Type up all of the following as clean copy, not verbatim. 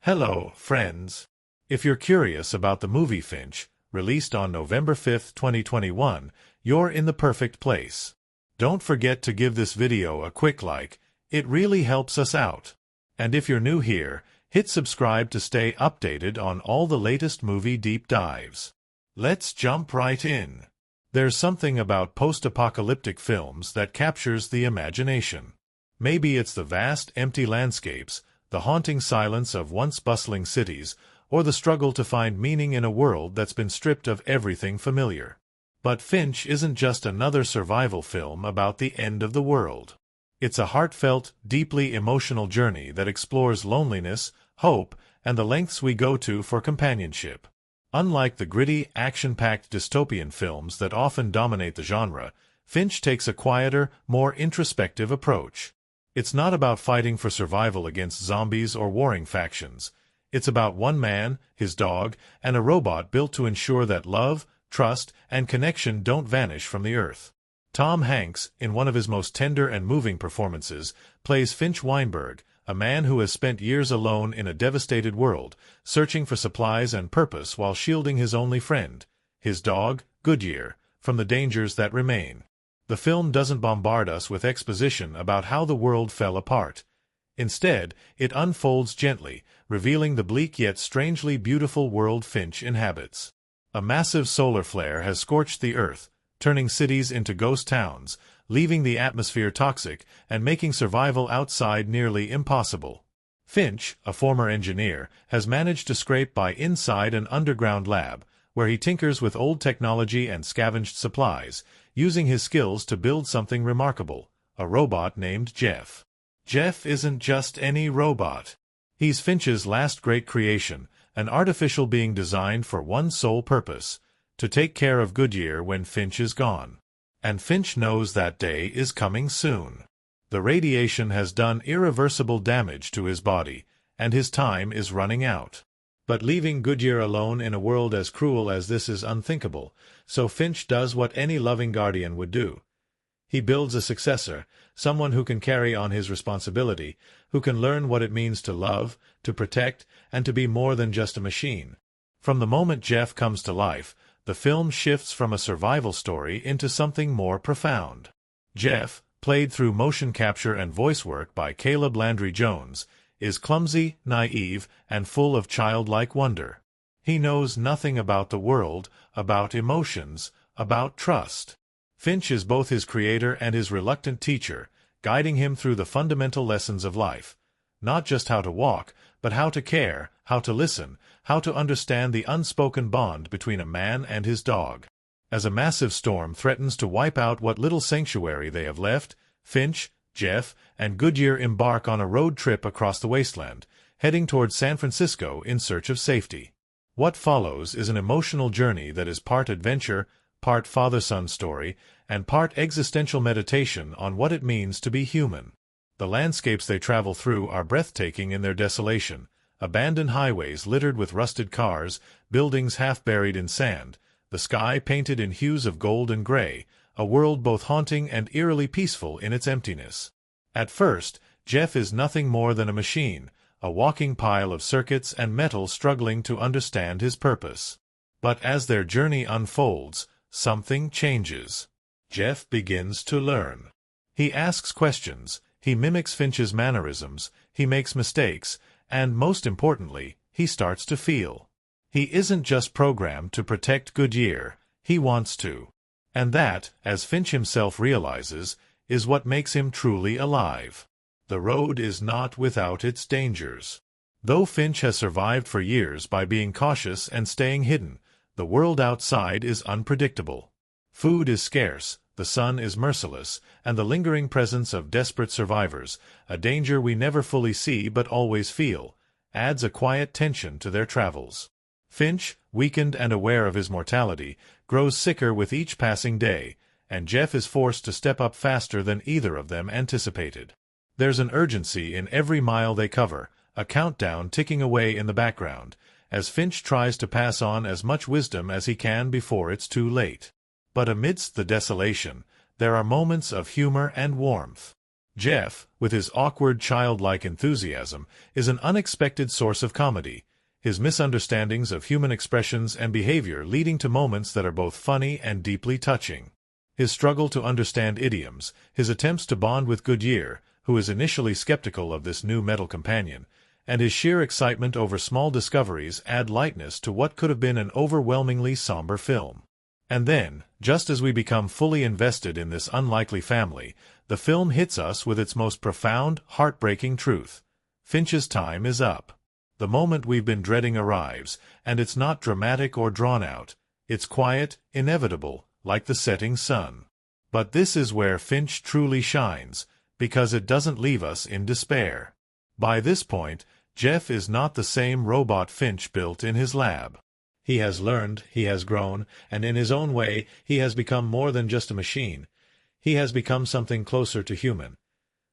Hello, friends. If you're curious about the movie Finch, released on November 5, 2021, you're in the perfect place. Don't forget to give this video a quick like, it really helps us out. And if you're new here, hit subscribe to stay updated on all the latest movie deep dives. Let's jump right in. There's something about post-apocalyptic films that captures the imagination. Maybe it's the vast, empty landscapes, the haunting silence of once bustling cities, or the struggle to find meaning in a world that's been stripped of everything familiar. But Finch isn't just another survival film about the end of the world. It's a heartfelt, deeply emotional journey that explores loneliness, hope, and the lengths we go to for companionship. Unlike the gritty, action-packed dystopian films that often dominate the genre, Finch takes a quieter, more introspective approach. It's not about fighting for survival against zombies or warring factions. It's about one man, his dog, and a robot built to ensure that love, trust, and connection don't vanish from the earth. Tom Hanks, in one of his most tender and moving performances, plays Finch Weinberg, a man who has spent years alone in a devastated world, searching for supplies and purpose while shielding his only friend, his dog, Goodyear, from the dangers that remain. The film doesn't bombard us with exposition about how the world fell apart. Instead, it unfolds gently, revealing the bleak yet strangely beautiful world Finch inhabits. A massive solar flare has scorched the earth, turning cities into ghost towns, leaving the atmosphere toxic and making survival outside nearly impossible. Finch, a former engineer, has managed to scrape by inside an underground lab, where he tinkers with old technology and scavenged supplies, using his skills to build something remarkable, a robot named Jeff. Jeff isn't just any robot. He's Finch's last great creation, an artificial being designed for one sole purpose, to take care of Goodyear when Finch is gone. And Finch knows that day is coming soon. The radiation has done irreversible damage to his body, and his time is running out. But leaving Goodyear alone in a world as cruel as this is unthinkable, so Finch does what any loving guardian would do. He builds a successor, someone who can carry on his responsibility, who can learn what it means to love, to protect, and to be more than just a machine. From the moment Jeff comes to life, the film shifts from a survival story into something more profound. Jeff, played through motion capture and voice work by Caleb Landry Jones, is clumsy, naive, and full of childlike wonder. He knows nothing about the world, about emotions, about trust. Finch is both his creator and his reluctant teacher, guiding him through the fundamental lessons of life. Not just how to walk, but how to care, how to listen, how to understand the unspoken bond between a man and his dog. As a massive storm threatens to wipe out what little sanctuary they have left, Finch, Jeff, and Goodyear embark on a road trip across the wasteland, heading towards San Francisco in search of safety. What follows is an emotional journey that is part adventure, part father-son story, and part existential meditation on what it means to be human. The landscapes they travel through are breathtaking in their desolation, abandoned highways littered with rusted cars, buildings half buried in sand, the sky painted in hues of gold and gray, a world both haunting and eerily peaceful in its emptiness. At first, Jeff is nothing more than a machine, a walking pile of circuits and metal struggling to understand his purpose. But as their journey unfolds, something changes. Jeff begins to learn. He asks questions, he mimics Finch's mannerisms, he makes mistakes, and most importantly, he starts to feel. He isn't just programmed to protect Goodyear, he wants to. And that, as Finch himself realizes, is what makes him truly alive. The road is not without its dangers. Though Finch has survived for years by being cautious and staying hidden, the world outside is unpredictable. Food is scarce, the sun is merciless, and the lingering presence of desperate survivors, a danger we never fully see but always feel, adds a quiet tension to their travels. Finch, weakened and aware of his mortality, grows sicker with each passing day, and Jeff is forced to step up faster than either of them anticipated. There's an urgency in every mile they cover, a countdown ticking away in the background, as Finch tries to pass on as much wisdom as he can before it's too late. But amidst the desolation, there are moments of humor and warmth. Jeff, with his awkward childlike enthusiasm, is an unexpected source of comedy, his misunderstandings of human expressions and behavior leading to moments that are both funny and deeply touching. His struggle to understand idioms, his attempts to bond with Goodyear, who is initially skeptical of this new metal companion, and his sheer excitement over small discoveries add lightness to what could have been an overwhelmingly somber film. And then, just as we become fully invested in this unlikely family, the film hits us with its most profound, heartbreaking truth. Finch's time is up. The moment we've been dreading arrives, and it's not dramatic or drawn out. It's quiet, inevitable, like the setting sun. But this is where Finch truly shines, because it doesn't leave us in despair. By this point, Jeff is not the same robot Finch built in his lab. He has learned, he has grown, and in his own way, he has become more than just a machine. He has become something closer to human.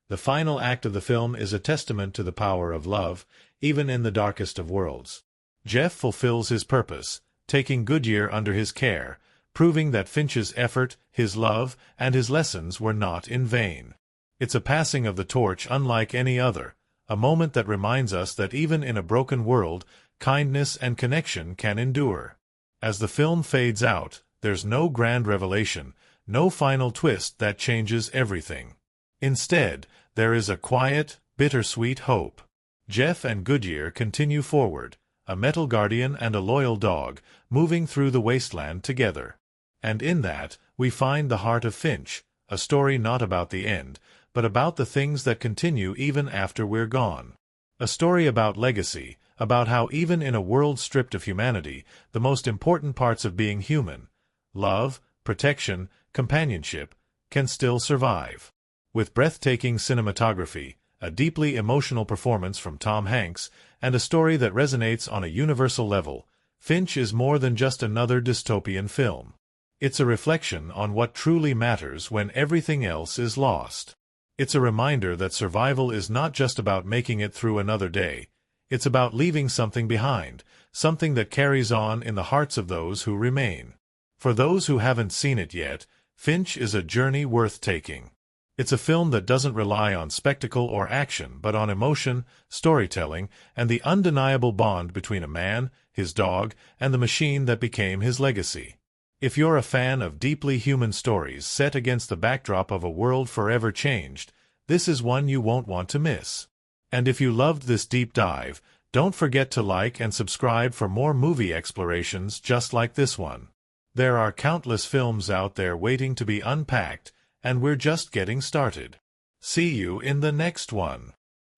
The final act of the film is a testament to the power of love, even in the darkest of worlds. Jeff fulfills his purpose, taking Goodyear under his care, proving that Finch's effort, his love, and his lessons were not in vain. It's a passing of the torch unlike any other, a moment that reminds us that even in a broken world, kindness and connection can endure. As the film fades out, there's no grand revelation, no final twist that changes everything. Instead, there is a quiet, bittersweet hope. Jeff and Goodyear continue forward, a metal guardian and a loyal dog, moving through the wasteland together. And in that, we find the heart of Finch, a story not about the end, but about the things that continue even after we're gone. A story about legacy, about how even in a world stripped of humanity, the most important parts of being human, love, protection, companionship, can still survive. With breathtaking cinematography, a deeply emotional performance from Tom Hanks, and a story that resonates on a universal level, Finch is more than just another dystopian film. It's a reflection on what truly matters when everything else is lost. It's a reminder that survival is not just about making it through another day. It's about leaving something behind, something that carries on in the hearts of those who remain. For those who haven't seen it yet, Finch is a journey worth taking. It's a film that doesn't rely on spectacle or action, but on emotion, storytelling, and the undeniable bond between a man, his dog, and the machine that became his legacy. If you're a fan of deeply human stories set against the backdrop of a world forever changed, this is one you won't want to miss. And if you loved this deep dive, don't forget to like and subscribe for more movie explorations just like this one. There are countless films out there waiting to be unpacked, and we're just getting started. See you in the next one.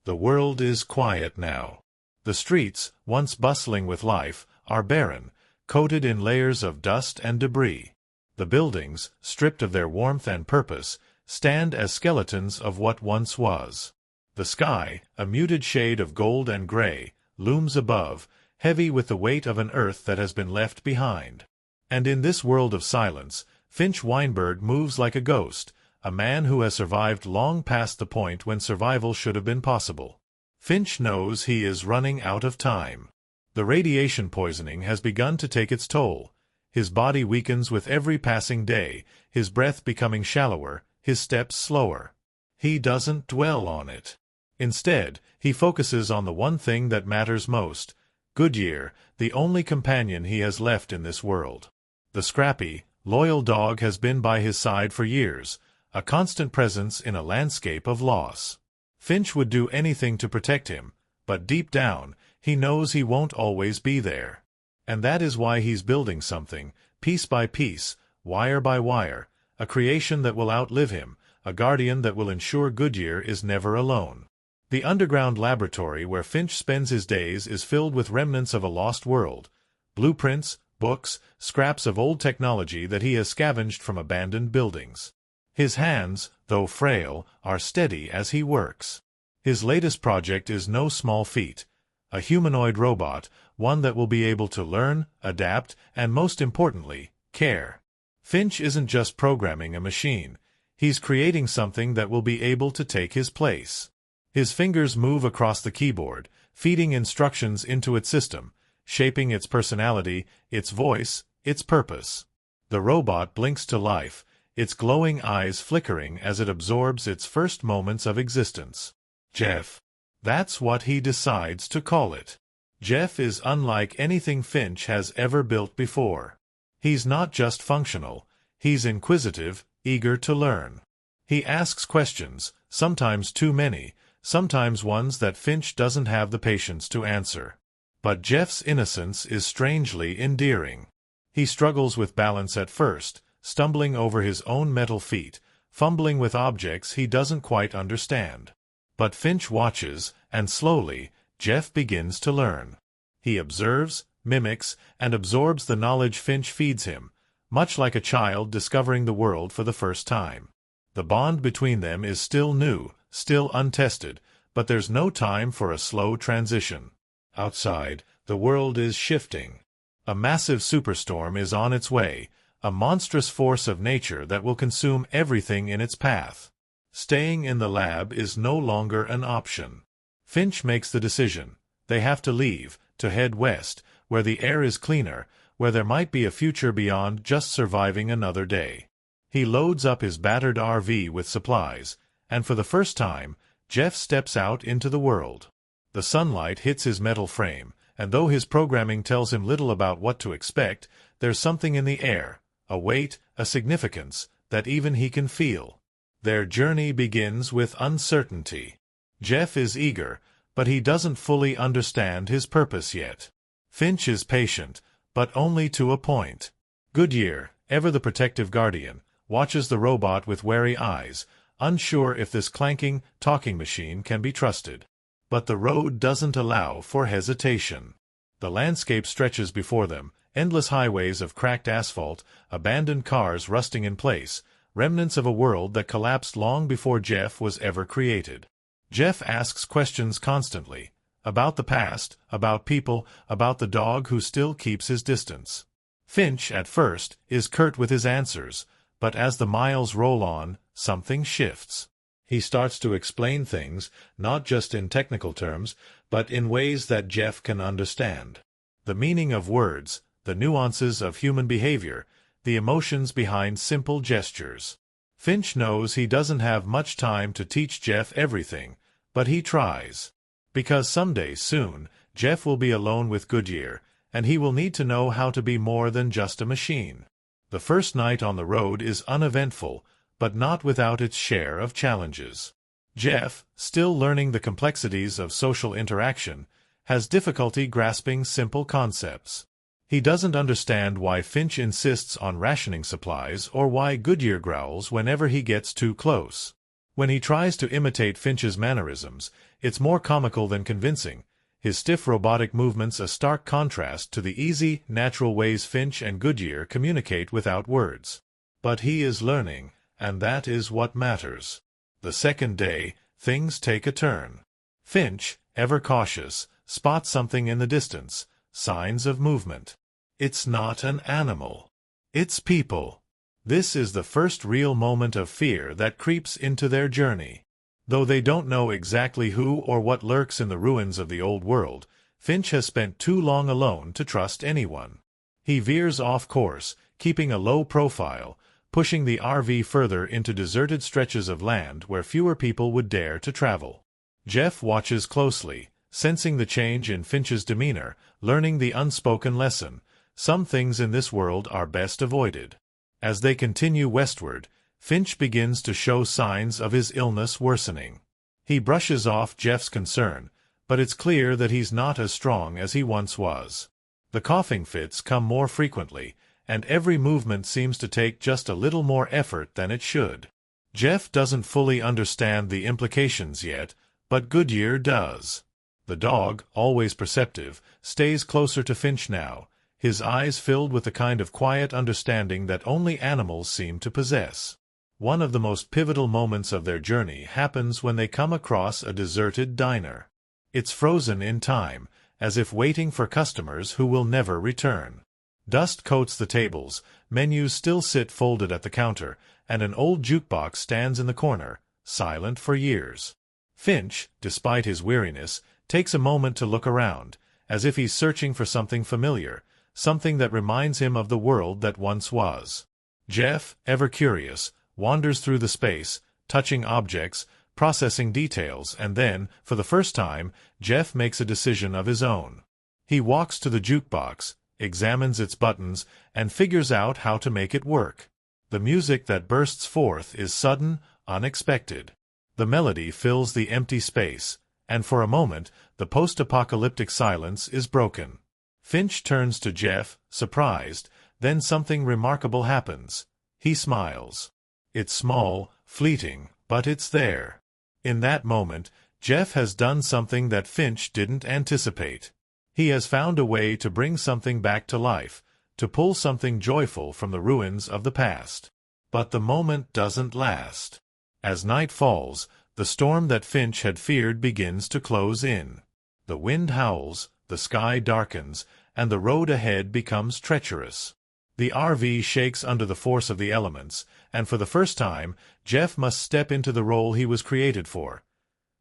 The world is quiet now. The streets, once bustling with life, are barren, coated in layers of dust and debris. The buildings, stripped of their warmth and purpose, stand as skeletons of what once was. The sky, a muted shade of gold and gray, looms above, heavy with the weight of an earth that has been left behind. And in this world of silence, Finch Weinberg moves like a ghost, a man who has survived long past the point when survival should have been possible. Finch knows he is running out of time. The radiation poisoning has begun to take its toll. His body weakens with every passing day, his breath becoming shallower, his steps slower. He doesn't dwell on it. Instead, he focuses on the one thing that matters most, Goodyear, the only companion he has left in this world. The scrappy, loyal dog has been by his side for years, a constant presence in a landscape of loss. Finch would do anything to protect him, but deep down, he knows he won't always be there. And that is why he's building something, piece by piece, wire by wire, a creation that will outlive him, a guardian that will ensure Goodyear is never alone. The underground laboratory where Finch spends his days is filled with remnants of a lost world, blueprints, books, scraps of old technology that he has scavenged from abandoned buildings. His hands, though frail, are steady as he works. His latest project is no small feat, a humanoid robot, one that will be able to learn, adapt, and most importantly, care. Finch isn't just programming a machine. He's creating something that will be able to take his place. His fingers move across the keyboard, feeding instructions into its system, shaping its personality, its voice, its purpose. The robot blinks to life, its glowing eyes flickering as it absorbs its first moments of existence. Jeff. That's what he decides to call it. Jeff is unlike anything Finch has ever built before. He's not just functional, he's inquisitive, eager to learn. He asks questions, sometimes too many, sometimes ones that Finch doesn't have the patience to answer. But Jeff's innocence is strangely endearing. He struggles with balance at first, stumbling over his own metal feet, fumbling with objects he doesn't quite understand. But Finch watches, and slowly, Jeff begins to learn. He observes, mimics, and absorbs the knowledge Finch feeds him, much like a child discovering the world for the first time. The bond between them is still new, still untested, but there's no time for a slow transition. Outside, the world is shifting. A massive superstorm is on its way, a monstrous force of nature that will consume everything in its path. Staying in the lab is no longer an option. Finch makes the decision. They have to leave, to head west, where the air is cleaner, where there might be a future beyond just surviving another day. He loads up his battered RV with supplies, and for the first time, Jeff steps out into the world. The sunlight hits his metal frame, and though his programming tells him little about what to expect, there's something in the air, a weight, a significance, that even he can feel. Their journey begins with uncertainty. Jeff is eager, but he doesn't fully understand his purpose yet. Finch is patient, but only to a point. Goodyear, ever the protective guardian, watches the robot with wary eyes, unsure if this clanking, talking machine can be trusted. But the road doesn't allow for hesitation. The landscape stretches before them, endless highways of cracked asphalt, abandoned cars rusting in place, remnants of a world that collapsed long before Jeff was ever created. Jeff asks questions constantly, about the past, about people, about the dog who still keeps his distance. Finch, at first, is curt with his answers, but as the miles roll on, something shifts. He starts to explain things, not just in technical terms, but in ways that Jeff can understand. The meaning of words, the nuances of human behavior, the emotions behind simple gestures. Finch knows he doesn't have much time to teach Jeff everything, but he tries. Because someday soon, Jeff will be alone with Goodyear, and he will need to know how to be more than just a machine. The first night on the road is uneventful, but not without its share of challenges. Jeff, still learning the complexities of social interaction, has difficulty grasping simple concepts. He doesn't understand why Finch insists on rationing supplies or why Goodyear growls whenever he gets too close. When he tries to imitate Finch's mannerisms, it's more comical than convincing, his stiff robotic movements a stark contrast to the easy, natural ways Finch and Goodyear communicate without words. But he is learning, and that is what matters. The second day, things take a turn. Finch, ever cautious, spots something in the distance, signs of movement. It's not an animal. It's people. This is the first real moment of fear that creeps into their journey. Though they don't know exactly who or what lurks in the ruins of the old world, Finch has spent too long alone to trust anyone. He veers off course, keeping a low profile, pushing the RV further into deserted stretches of land where fewer people would dare to travel. Jeff watches closely, sensing the change in Finch's demeanor, learning the unspoken lesson. Some things in this world are best avoided. As they continue westward, Finch begins to show signs of his illness worsening. He brushes off Jeff's concern, but it's clear that he's not as strong as he once was. The coughing fits come more frequently, and every movement seems to take just a little more effort than it should. Jeff doesn't fully understand the implications yet, but Goodyear does. The dog, always perceptive, stays closer to Finch now, his eyes filled with the kind of quiet understanding that only animals seem to possess. One of the most pivotal moments of their journey happens when they come across a deserted diner. It's frozen in time, as if waiting for customers who will never return. Dust coats the tables, menus still sit folded at the counter, and an old jukebox stands in the corner, silent for years. Finch, despite his weariness, takes a moment to look around, as if he's searching for something familiar, something that reminds him of the world that once was. Jeff, ever curious, wanders through the space, touching objects, processing details, and then, for the first time, Jeff makes a decision of his own. He walks to the jukebox, examines its buttons, and figures out how to make it work. The music that bursts forth is sudden, unexpected. The melody fills the empty space, and for a moment, the post-apocalyptic silence is broken. Finch turns to Jeff, surprised, then something remarkable happens. He smiles. It's small, fleeting, but it's there. In that moment, Jeff has done something that Finch didn't anticipate. He has found a way to bring something back to life, to pull something joyful from the ruins of the past. But the moment doesn't last. As night falls, the storm that Finch had feared begins to close in. The wind howls, the sky darkens, and the road ahead becomes treacherous. The RV shakes under the force of the elements, and for the first time, Jeff must step into the role he was created for.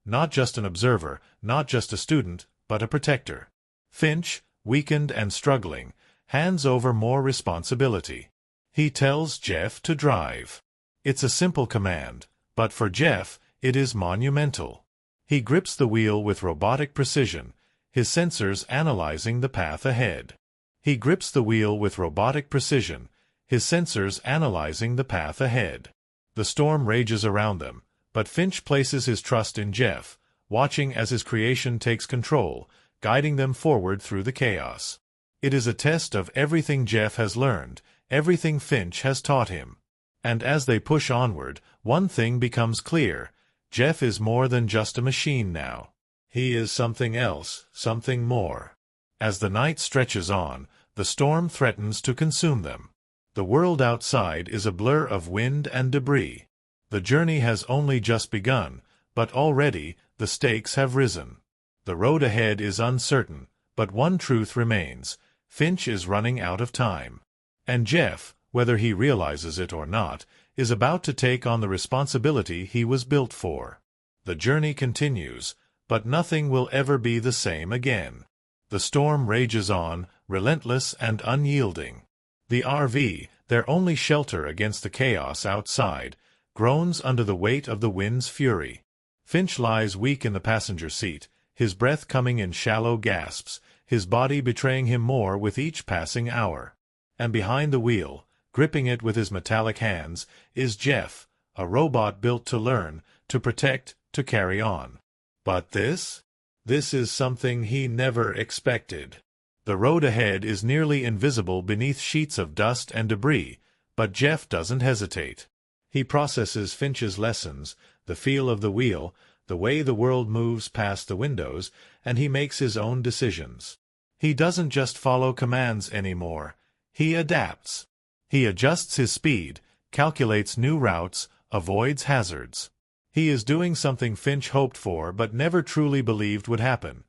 Not just an observer, not just a student, but a protector. Finch, weakened and struggling, hands over more responsibility. He tells Jeff to drive. It's a simple command, but for Jeff, it is monumental. He grips the wheel with robotic precision, his sensors analyzing the path ahead. He grips the wheel with robotic precision, his sensors analyzing the path ahead. The storm rages around them, but Finch places his trust in Jeff, watching as his creation takes control, guiding them forward through the chaos. It is a test of everything Jeff has learned, everything Finch has taught him. And as they push onward, one thing becomes clear. Jeff is more than just a machine now. He is something else, something more. As the night stretches on, the storm threatens to consume them. The world outside is a blur of wind and debris. The journey has only just begun, but already the stakes have risen. The road ahead is uncertain, but one truth remains. Finch is running out of time. And Jeff, whether he realizes it or not, is about to take on the responsibility he was built for. The journey continues, but nothing will ever be the same again. The storm rages on, relentless and unyielding. The RV, their only shelter against the chaos outside, groans under the weight of the wind's fury. Finch lies weak in the passenger seat, his breath coming in shallow gasps, his body betraying him more with each passing hour. And behind the wheel, gripping it with his metallic hands, is Jeff, a robot built to learn, to protect, to carry on. But this? This is something he never expected. The road ahead is nearly invisible beneath sheets of dust and debris, but Jeff doesn't hesitate. He processes Finch's lessons, the feel of the wheel, the way the world moves past the windows, and he makes his own decisions. He doesn't just follow commands anymore. He adapts. He adjusts his speed, calculates new routes, avoids hazards. He is doing something Finch hoped for but never truly believed would happen.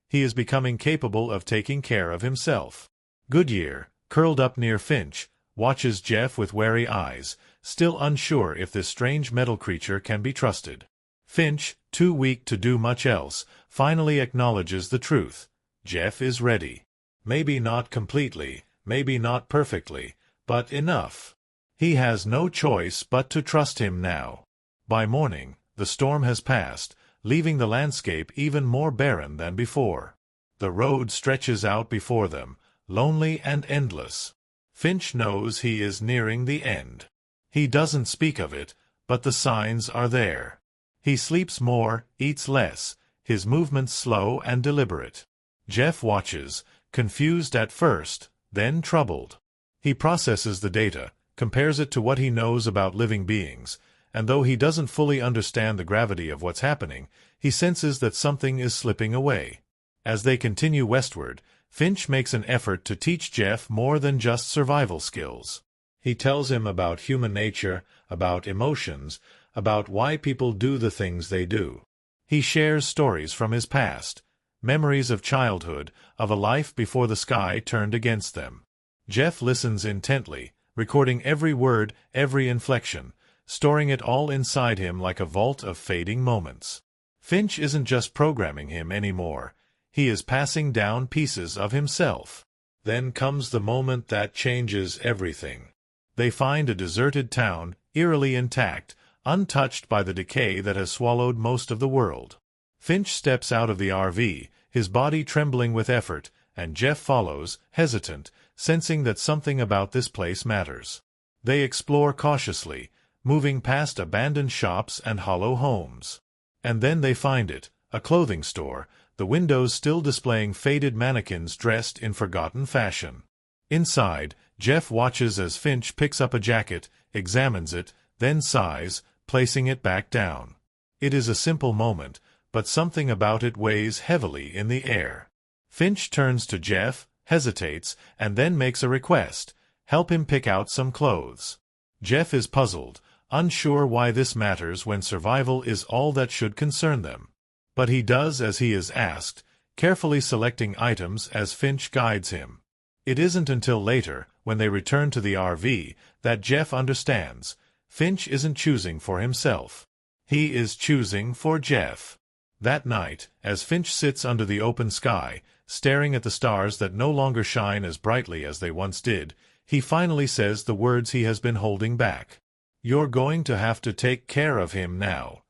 He is becoming capable of taking care of himself. Goodyear, curled up near Finch, watches Jeff with wary eyes, still unsure if this strange metal creature can be trusted. Finch, too weak to do much else, finally acknowledges the truth. Jeff is ready. Maybe not completely, maybe not perfectly, but enough. He has no choice but to trust him now. By morning, the storm has passed, leaving the landscape even more barren than before. The road stretches out before them, lonely and endless. Finch knows he is nearing the end. He doesn't speak of it, but the signs are there. He sleeps more, eats less, his movements slow and deliberate. Jeff watches, confused at first, then troubled. He processes the data, compares it to what he knows about living beings, and though he doesn't fully understand the gravity of what's happening, he senses that something is slipping away. As they continue westward, Finch makes an effort to teach Jeff more than just survival skills. He tells him about human nature, about emotions, about why people do the things they do. He shares stories from his past, memories of childhood, of a life before the sky turned against them. Jeff listens intently, recording every word, every inflection, storing it all inside him like a vault of fading moments. Finch isn't just programming him anymore. He is passing down pieces of himself. Then comes the moment that changes everything. They find a deserted town, eerily intact, untouched by the decay that has swallowed most of the world. Finch steps out of the RV, his body trembling with effort, and Jeff follows, hesitant, sensing that something about this place matters. They explore cautiously, moving past abandoned shops and hollow homes. And then they find it, a clothing store, the windows still displaying faded mannequins dressed in forgotten fashion. Inside, Jeff watches as Finch picks up a jacket, examines it, then sighs, placing it back down. It is a simple moment, but something about it weighs heavily in the air. Finch turns to Jeff, hesitates, and then makes a request: help him pick out some clothes. Jeff is puzzled, unsure why this matters when survival is all that should concern them. But he does as he is asked, carefully selecting items as Finch guides him. It isn't until later, when they return to the RV, that Jeff understands. Finch isn't choosing for himself. He is choosing for Jeff. That night, as Finch sits under the open sky, staring at the stars that no longer shine as brightly as they once did, he finally says the words he has been holding back. "You're going to have to take care of him now."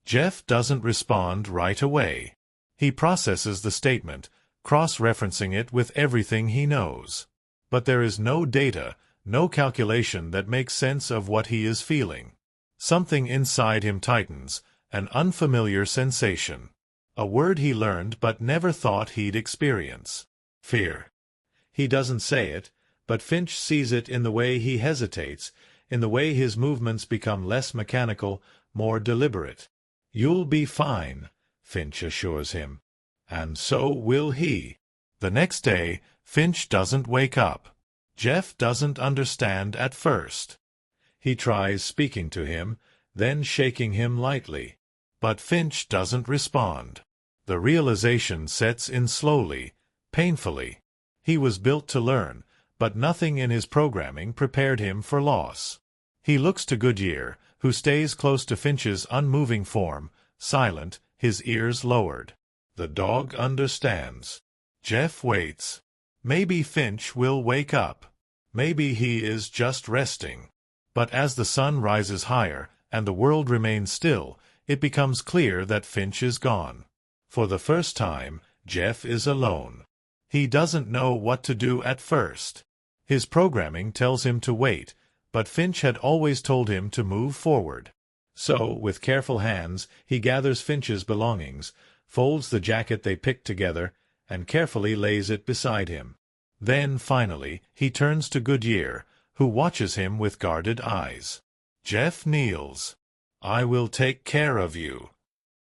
Jeff doesn't respond right away. He processes the statement, cross-referencing it with everything he knows. But there is no data, no calculation that makes sense of what he is feeling. Something inside him tightens, an unfamiliar sensation. A word he learned but never thought he'd experience. Fear. He doesn't say it, but Finch sees it in the way he hesitates, in the way his movements become less mechanical, more deliberate. "You'll be fine," Finch assures him. And so will he. The next day, Finch doesn't wake up. Jeff doesn't understand at first. He tries speaking to him, then shaking him lightly. But Finch doesn't respond. The realization sets in slowly, painfully. He was built to learn, but nothing in his programming prepared him for loss. He looks to Goodyear, who stays close to Finch's unmoving form, silent, his ears lowered. The dog understands. Jeff waits. Maybe Finch will wake up. Maybe he is just resting. But as the sun rises higher, and the world remains still, it becomes clear that Finch is gone. For the first time, Jeff is alone. He doesn't know what to do at first. His programming tells him to wait, but Finch had always told him to move forward. So, with careful hands, he gathers Finch's belongings, folds the jacket they picked together, and carefully lays it beside him. Then, finally, he turns to Goodyear, who watches him with guarded eyes. Jeff kneels. "I will take care of you."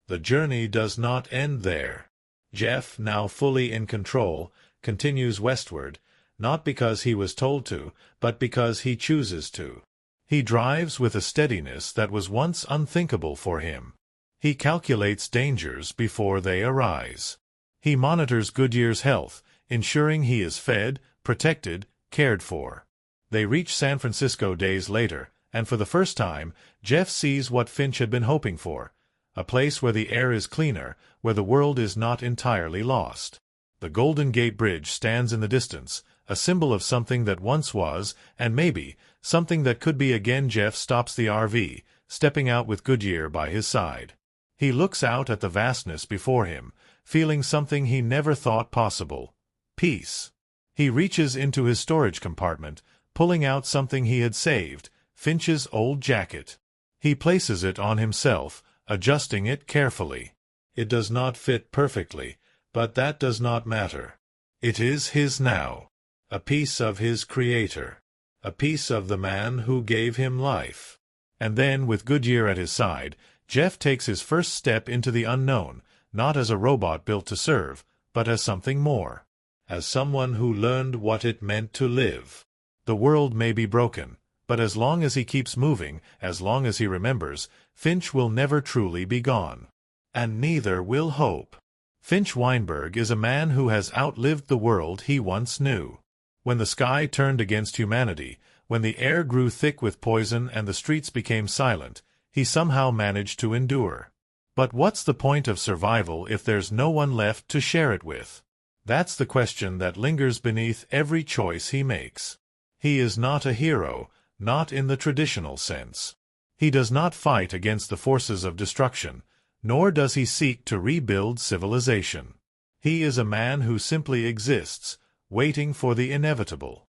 The journey does not end there. Jeff, now fully in control, continues westward, not because he was told to, but because he chooses to. He drives with a steadiness that was once unthinkable for him. He calculates dangers before they arise. He monitors Goodyear's health, ensuring he is fed, protected, cared for. They reach San Francisco days later, and for the first time, Jeff sees what Finch had been hoping for, a place where the air is cleaner, where the world is not entirely lost. The Golden Gate Bridge stands in the distance, a symbol of something that once was, and maybe, something that could be again. Jeff stops the RV, stepping out with Goodyear by his side. He looks out at the vastness before him, feeling something he never thought possible: peace. He reaches into his storage compartment, pulling out something he had saved, Finch's old jacket. He places it on himself, adjusting it carefully. It does not fit perfectly, but that does not matter. It is his now, a piece of his creator, a piece of the man who gave him life. And then, with Goodyear at his side, Jeff takes his first step into the unknown, not as a robot built to serve, but as something more. As someone who learned what it meant to live. The world may be broken, but as long as he keeps moving, as long as he remembers, Finch will never truly be gone. And neither will hope. Finch Weinberg is a man who has outlived the world he once knew. When the sky turned against humanity, when the air grew thick with poison and the streets became silent, he somehow managed to endure. But what's the point of survival if there's no one left to share it with? That's the question that lingers beneath every choice he makes. He is not a hero, not in the traditional sense. He does not fight against the forces of destruction, nor does he seek to rebuild civilization. He is a man who simply exists, waiting for the inevitable.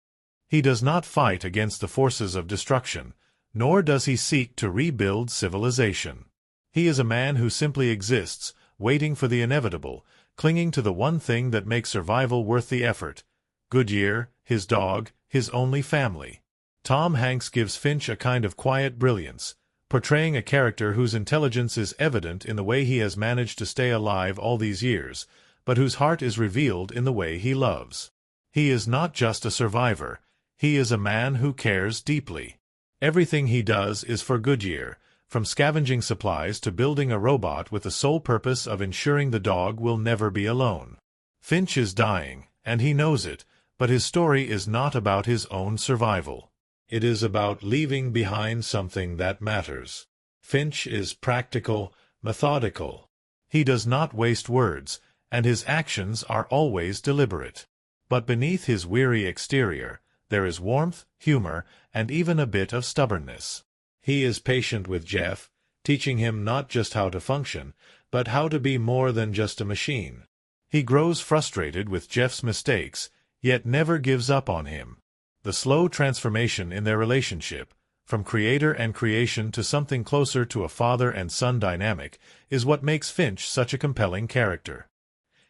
He does not fight against the forces of destruction, nor does he seek to rebuild civilization. He is a man who simply exists, waiting for the inevitable, clinging to the one thing that makes survival worth the effort: Goodyear, his dog, his only family. Tom Hanks gives Finch a kind of quiet brilliance, portraying a character whose intelligence is evident in the way he has managed to stay alive all these years, but whose heart is revealed in the way he loves. He is not just a survivor, he is a man who cares deeply. Everything he does is for Goodyear, from scavenging supplies to building a robot with the sole purpose of ensuring the dog will never be alone. Finch is dying, and he knows it, but his story is not about his own survival. It is about leaving behind something that matters. Finch is practical, methodical. He does not waste words, and his actions are always deliberate. But beneath his weary exterior, there is warmth, humor, and even a bit of stubbornness. He is patient with Jeff, teaching him not just how to function, but how to be more than just a machine. He grows frustrated with Jeff's mistakes, yet never gives up on him. The slow transformation in their relationship, from creator and creation to something closer to a father and son dynamic, is what makes Finch such a compelling character.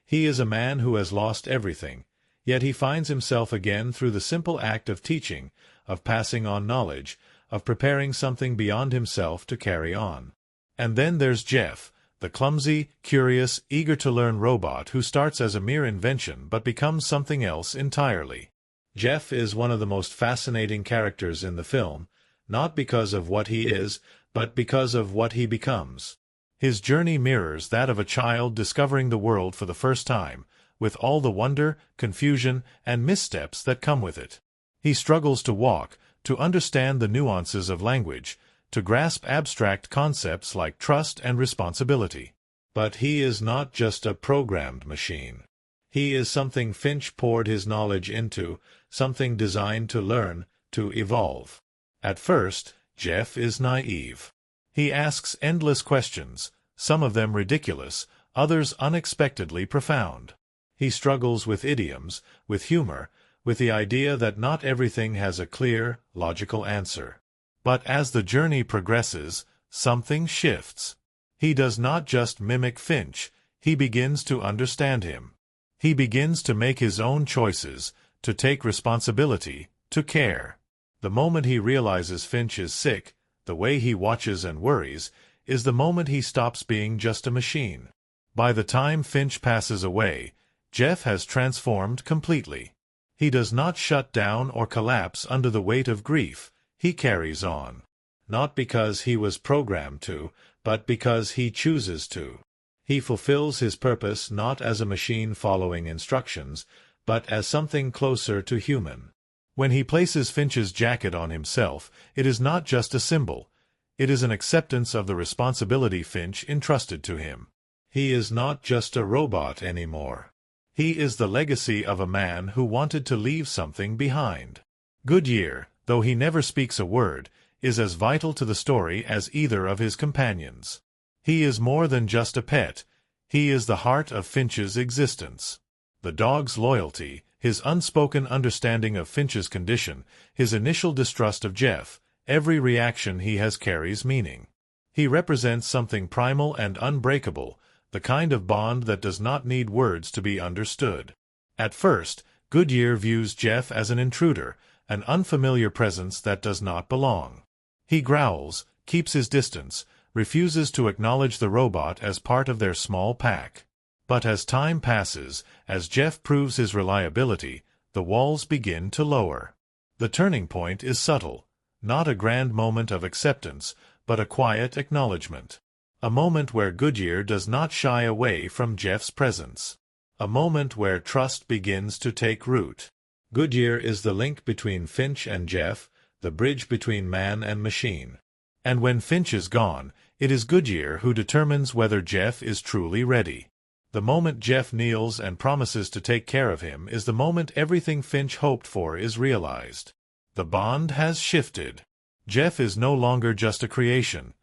He is a man who has lost everything, yet he finds himself again through the simple act of teaching, of passing on knowledge, of preparing something beyond himself to carry on. And then there's Jeff, the clumsy, curious, eager-to-learn robot who starts as a mere invention but becomes something else entirely. Jeff is one of the most fascinating characters in the film, not because of what he is, but because of what he becomes. His journey mirrors that of a child discovering the world for the first time, with all the wonder, confusion, and missteps that come with it. He struggles to walk, to understand the nuances of language, to grasp abstract concepts like trust and responsibility. But he is not just a programmed machine. He is something Finch poured his knowledge into, something designed to learn, to evolve. At first, Jeff is naive. He asks endless questions, some of them ridiculous, others unexpectedly profound. He struggles with idioms, with humor, with the idea that not everything has a clear, logical answer. But as the journey progresses, something shifts. He does not just mimic Finch, he begins to understand him. He begins to make his own choices, to take responsibility, to care. The moment he realizes Finch is sick, the way he watches and worries, is the moment he stops being just a machine. By the time Finch passes away, Jeff has transformed completely. He does not shut down or collapse under the weight of grief, he carries on. Not because he was programmed to, but because he chooses to. He fulfills his purpose not as a machine following instructions, but as something closer to human. When he places Finch's jacket on himself, it is not just a symbol. It is an acceptance of the responsibility Finch entrusted to him. He is not just a robot anymore. He is the legacy of a man who wanted to leave something behind. Goodyear, though he never speaks a word, is as vital to the story as either of his companions. He is more than just a pet. He is the heart of Finch's existence. The dog's loyalty, his unspoken understanding of Finch's condition, his initial distrust of Jeff, every reaction he has carries meaning. He represents something primal and unbreakable, the kind of bond that does not need words to be understood. At first, Goodyear views Jeff as an intruder, an unfamiliar presence that does not belong. He growls, keeps his distance, refuses to acknowledge the robot as part of their small pack. But as time passes, as Jeff proves his reliability, the walls begin to lower. The turning point is subtle, not a grand moment of acceptance, but a quiet acknowledgement. A moment where Goodyear does not shy away from Jeff's presence. A moment where trust begins to take root. Goodyear is the link between Finch and Jeff, the bridge between man and machine. And when Finch is gone, it is Goodyear who determines whether Jeff is truly ready. The moment Jeff kneels and promises to take care of him is the moment everything Finch hoped for is realized. The bond has shifted. Jeff is no longer just a creation.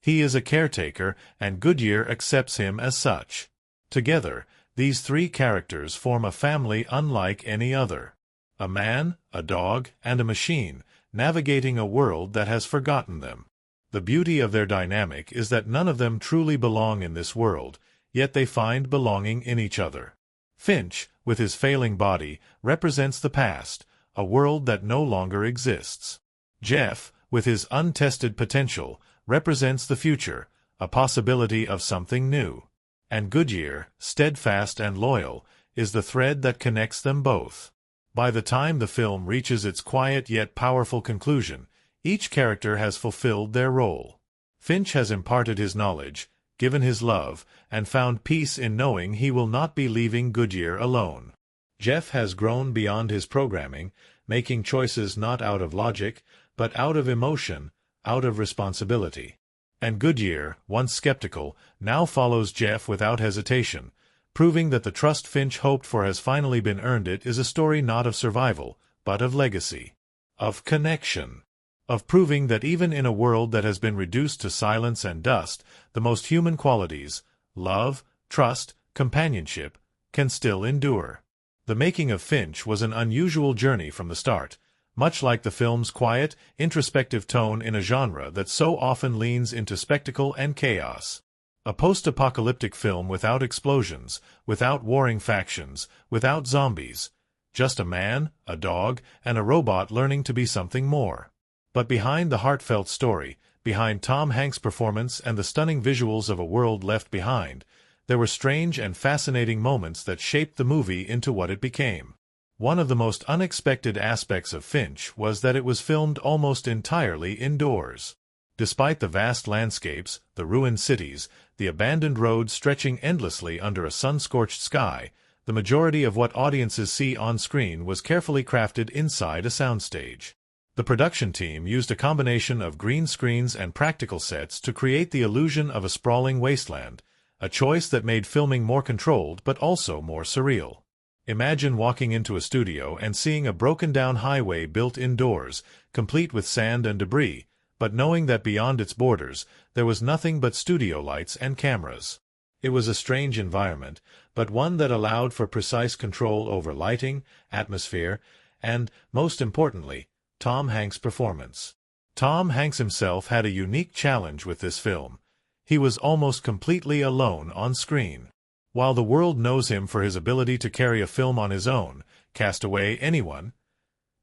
He is a caretaker, and Goodyear accepts him as such. Together, these three characters form a family unlike any other. A man, a dog, and a machine, navigating a world that has forgotten them. The beauty of their dynamic is that none of them truly belong in this world, yet they find belonging in each other. Finch, with his failing body, represents the past, a world that no longer exists. Jeff, with his untested potential, represents the future, a possibility of something new. And Goodyear, steadfast and loyal, is the thread that connects them both. By the time the film reaches its quiet yet powerful conclusion, each character has fulfilled their role. Finch has imparted his knowledge, given his love, and found peace in knowing he will not be leaving Goodyear alone. Jeff has grown beyond his programming, making choices not out of logic, but out of emotion, out of responsibility. And Goodyear, once skeptical, now follows Jeff without hesitation, proving that the trust Finch hoped for has finally been earned. It is a story not of survival, but of legacy, of connection, of proving that even in a world that has been reduced to silence and dust, the most human qualities, love, trust, companionship, can still endure. The making of Finch was an unusual journey from the start, much like the film's quiet, introspective tone in a genre that so often leans into spectacle and chaos. A post-apocalyptic film without explosions, without warring factions, without zombies. Just a man, a dog, and a robot learning to be something more. But behind the heartfelt story, behind Tom Hanks' performance and the stunning visuals of A World Left Behind, there were strange and fascinating moments that shaped the movie into what it became. One of the most unexpected aspects of Finch was that it was filmed almost entirely indoors. Despite the vast landscapes, the ruined cities, the abandoned roads stretching endlessly under a sun-scorched sky, the majority of what audiences see on screen was carefully crafted inside a soundstage. The production team used a combination of green screens and practical sets to create the illusion of a sprawling wasteland, a choice that made filming more controlled but also more surreal. Imagine walking into a studio and seeing a broken-down highway built indoors, complete with sand and debris, but knowing that beyond its borders, there was nothing but studio lights and cameras. It was a strange environment, but one that allowed for precise control over lighting, atmosphere, and, most importantly, Tom Hanks' performance. Tom Hanks himself had a unique challenge with this film. He was almost completely alone on screen. While the world knows him for his ability to carry a film on his own, cast away anyone,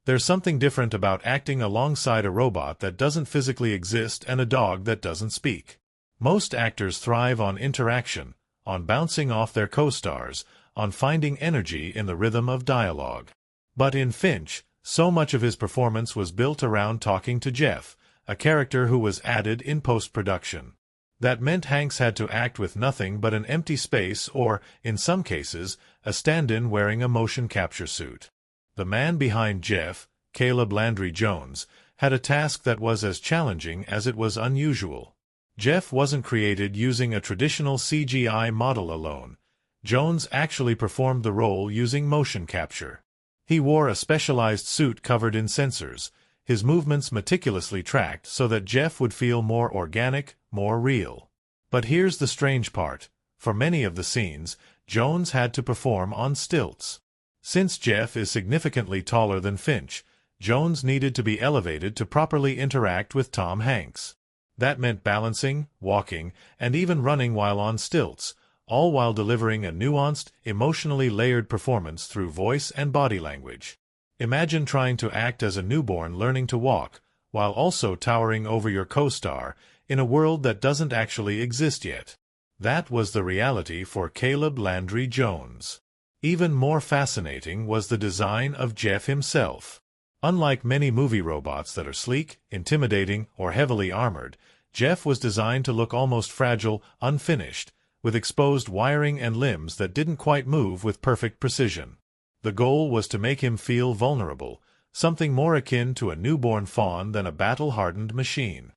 there's something different about acting alongside a robot that doesn't physically exist and a dog that doesn't speak. Most actors thrive on interaction, on bouncing off their co-stars, on finding energy in the rhythm of dialogue. But in Finch, so much of his performance was built around talking to Jeff, a character who was added in post-production. That meant Hanks had to act with nothing but an empty space or, in some cases, a stand-in wearing a motion capture suit. The man behind Jeff, Caleb Landry Jones, had a task that was as challenging as it was unusual. Jeff wasn't created using a traditional CGI model alone. Jones actually performed the role using motion capture. He wore a specialized suit covered in sensors, his movements meticulously tracked so that Jeff would feel more organic, more real. But here's the strange part. For many of the scenes, Jones had to perform on stilts. Since Jeff is significantly taller than Finch, Jones needed to be elevated to properly interact with Tom Hanks. That meant balancing, walking, and even running while on stilts, all while delivering a nuanced, emotionally layered performance through voice and body language. Imagine trying to act as a newborn learning to walk, while also towering over your co-star, in a world that doesn't actually exist yet. That was the reality for Caleb Landry Jones. Even more fascinating was the design of Jeff himself. Unlike many movie robots that are sleek, intimidating, or heavily armored, Jeff was designed to look almost fragile, unfinished, with exposed wiring and limbs that didn't quite move with perfect precision. The goal was to make him feel vulnerable, something more akin to a newborn fawn than a battle-hardened machine.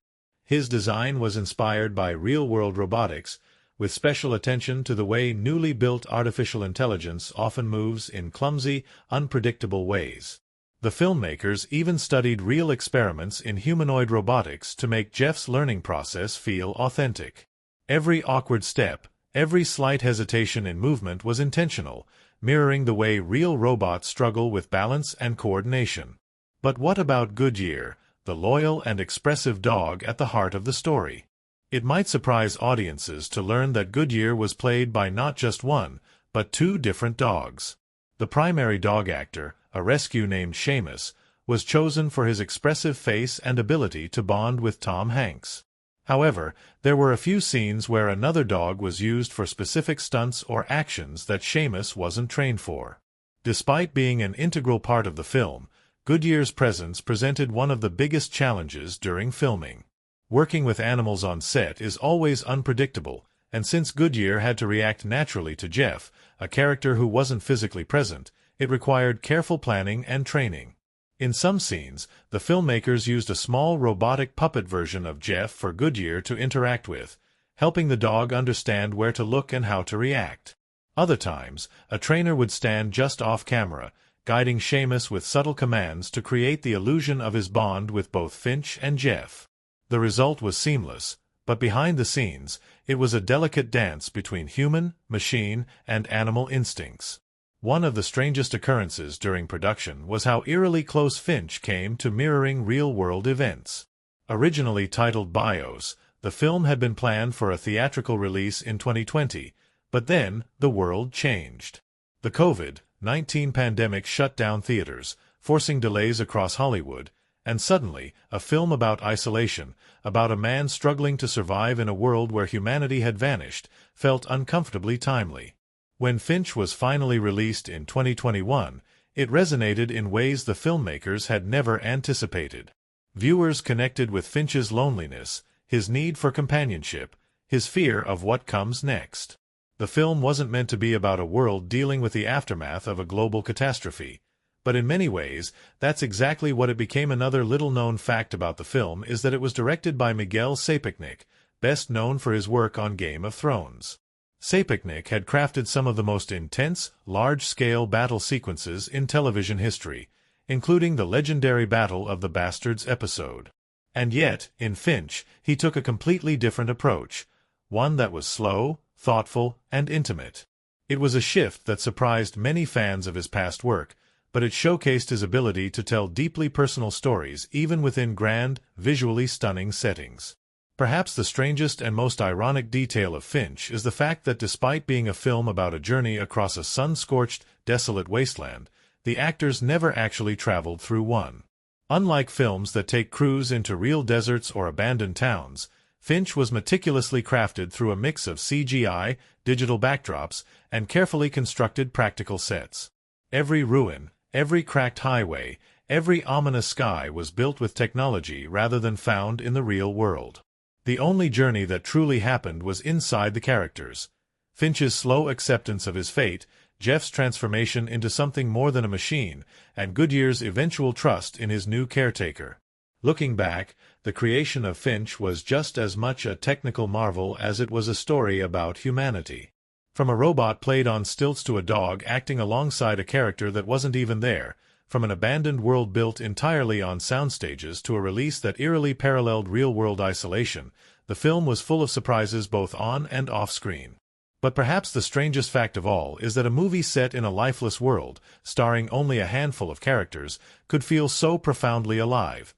His design was inspired by real-world robotics, with special attention to the way newly built artificial intelligence often moves in clumsy, unpredictable ways. The filmmakers even studied real experiments in humanoid robotics to make Jeff's learning process feel authentic. Every awkward step, every slight hesitation in movement was intentional, mirroring the way real robots struggle with balance and coordination. But what about Goodyear, the loyal and expressive dog at the heart of the story? It might surprise audiences to learn that Goodyear was played by not just one, but two different dogs. The primary dog actor, a rescue named Seamus, was chosen for his expressive face and ability to bond with Tom Hanks. However, there were a few scenes where another dog was used for specific stunts or actions that Seamus wasn't trained for. Despite being an integral part of the film, Goodyear's presence presented one of the biggest challenges during filming. Working with animals on set is always unpredictable, and since Goodyear had to react naturally to Jeff, a character who wasn't physically present, it required careful planning and training. In some scenes, the filmmakers used a small robotic puppet version of Jeff for Goodyear to interact with, helping the dog understand where to look and how to react. Other times, a trainer would stand just off camera, guiding Seamus with subtle commands to create the illusion of his bond with both Finch and Jeff. The result was seamless, but behind the scenes, it was a delicate dance between human, machine, and animal instincts. One of the strangest occurrences during production was how eerily close Finch came to mirroring real-world events. Originally titled Bios, the film had been planned for a theatrical release in 2020, but then the world changed. The COVID-19 pandemic shut down theaters, forcing delays across Hollywood, and suddenly, a film about isolation, about a man struggling to survive in a world where humanity had vanished, felt uncomfortably timely. When Finch was finally released in 2021, it resonated in ways the filmmakers had never anticipated. Viewers connected with Finch's loneliness, his need for companionship, his fear of what comes next. The film wasn't meant to be about a world dealing with the aftermath of a global catastrophe. But in many ways, that's exactly what it became. Another little-known fact about the film is that it was directed by Miguel Sapochnik, best known for his work on Game of Thrones. Sapochnik had crafted some of the most intense, large-scale battle sequences in television history, including the legendary Battle of the Bastards episode. And yet, in Finch, he took a completely different approach, one that was slow, thoughtful, and intimate. It was a shift that surprised many fans of his past work, but it showcased his ability to tell deeply personal stories even within grand, visually stunning settings. Perhaps the strangest and most ironic detail of Finch is the fact that despite being a film about a journey across a sun-scorched, desolate wasteland, the actors never actually traveled through one. Unlike films that take crews into real deserts or abandoned towns, Finch was meticulously crafted through a mix of CGI, digital backdrops, and carefully constructed practical sets. Every ruin, every cracked highway, every ominous sky was built with technology rather than found in the real world. The only journey that truly happened was inside the characters. Finch's slow acceptance of his fate, Jeff's transformation into something more than a machine, and Goodyear's eventual trust in his new caretaker. Looking back, the creation of Finch was just as much a technical marvel as it was a story about humanity. From a robot played on stilts to a dog acting alongside a character that wasn't even there, from an abandoned world built entirely on sound stages to a release that eerily paralleled real-world isolation, the film was full of surprises both on and off-screen. But perhaps the strangest fact of all is that a movie set in a lifeless world, starring only a handful of characters, could feel so profoundly alive.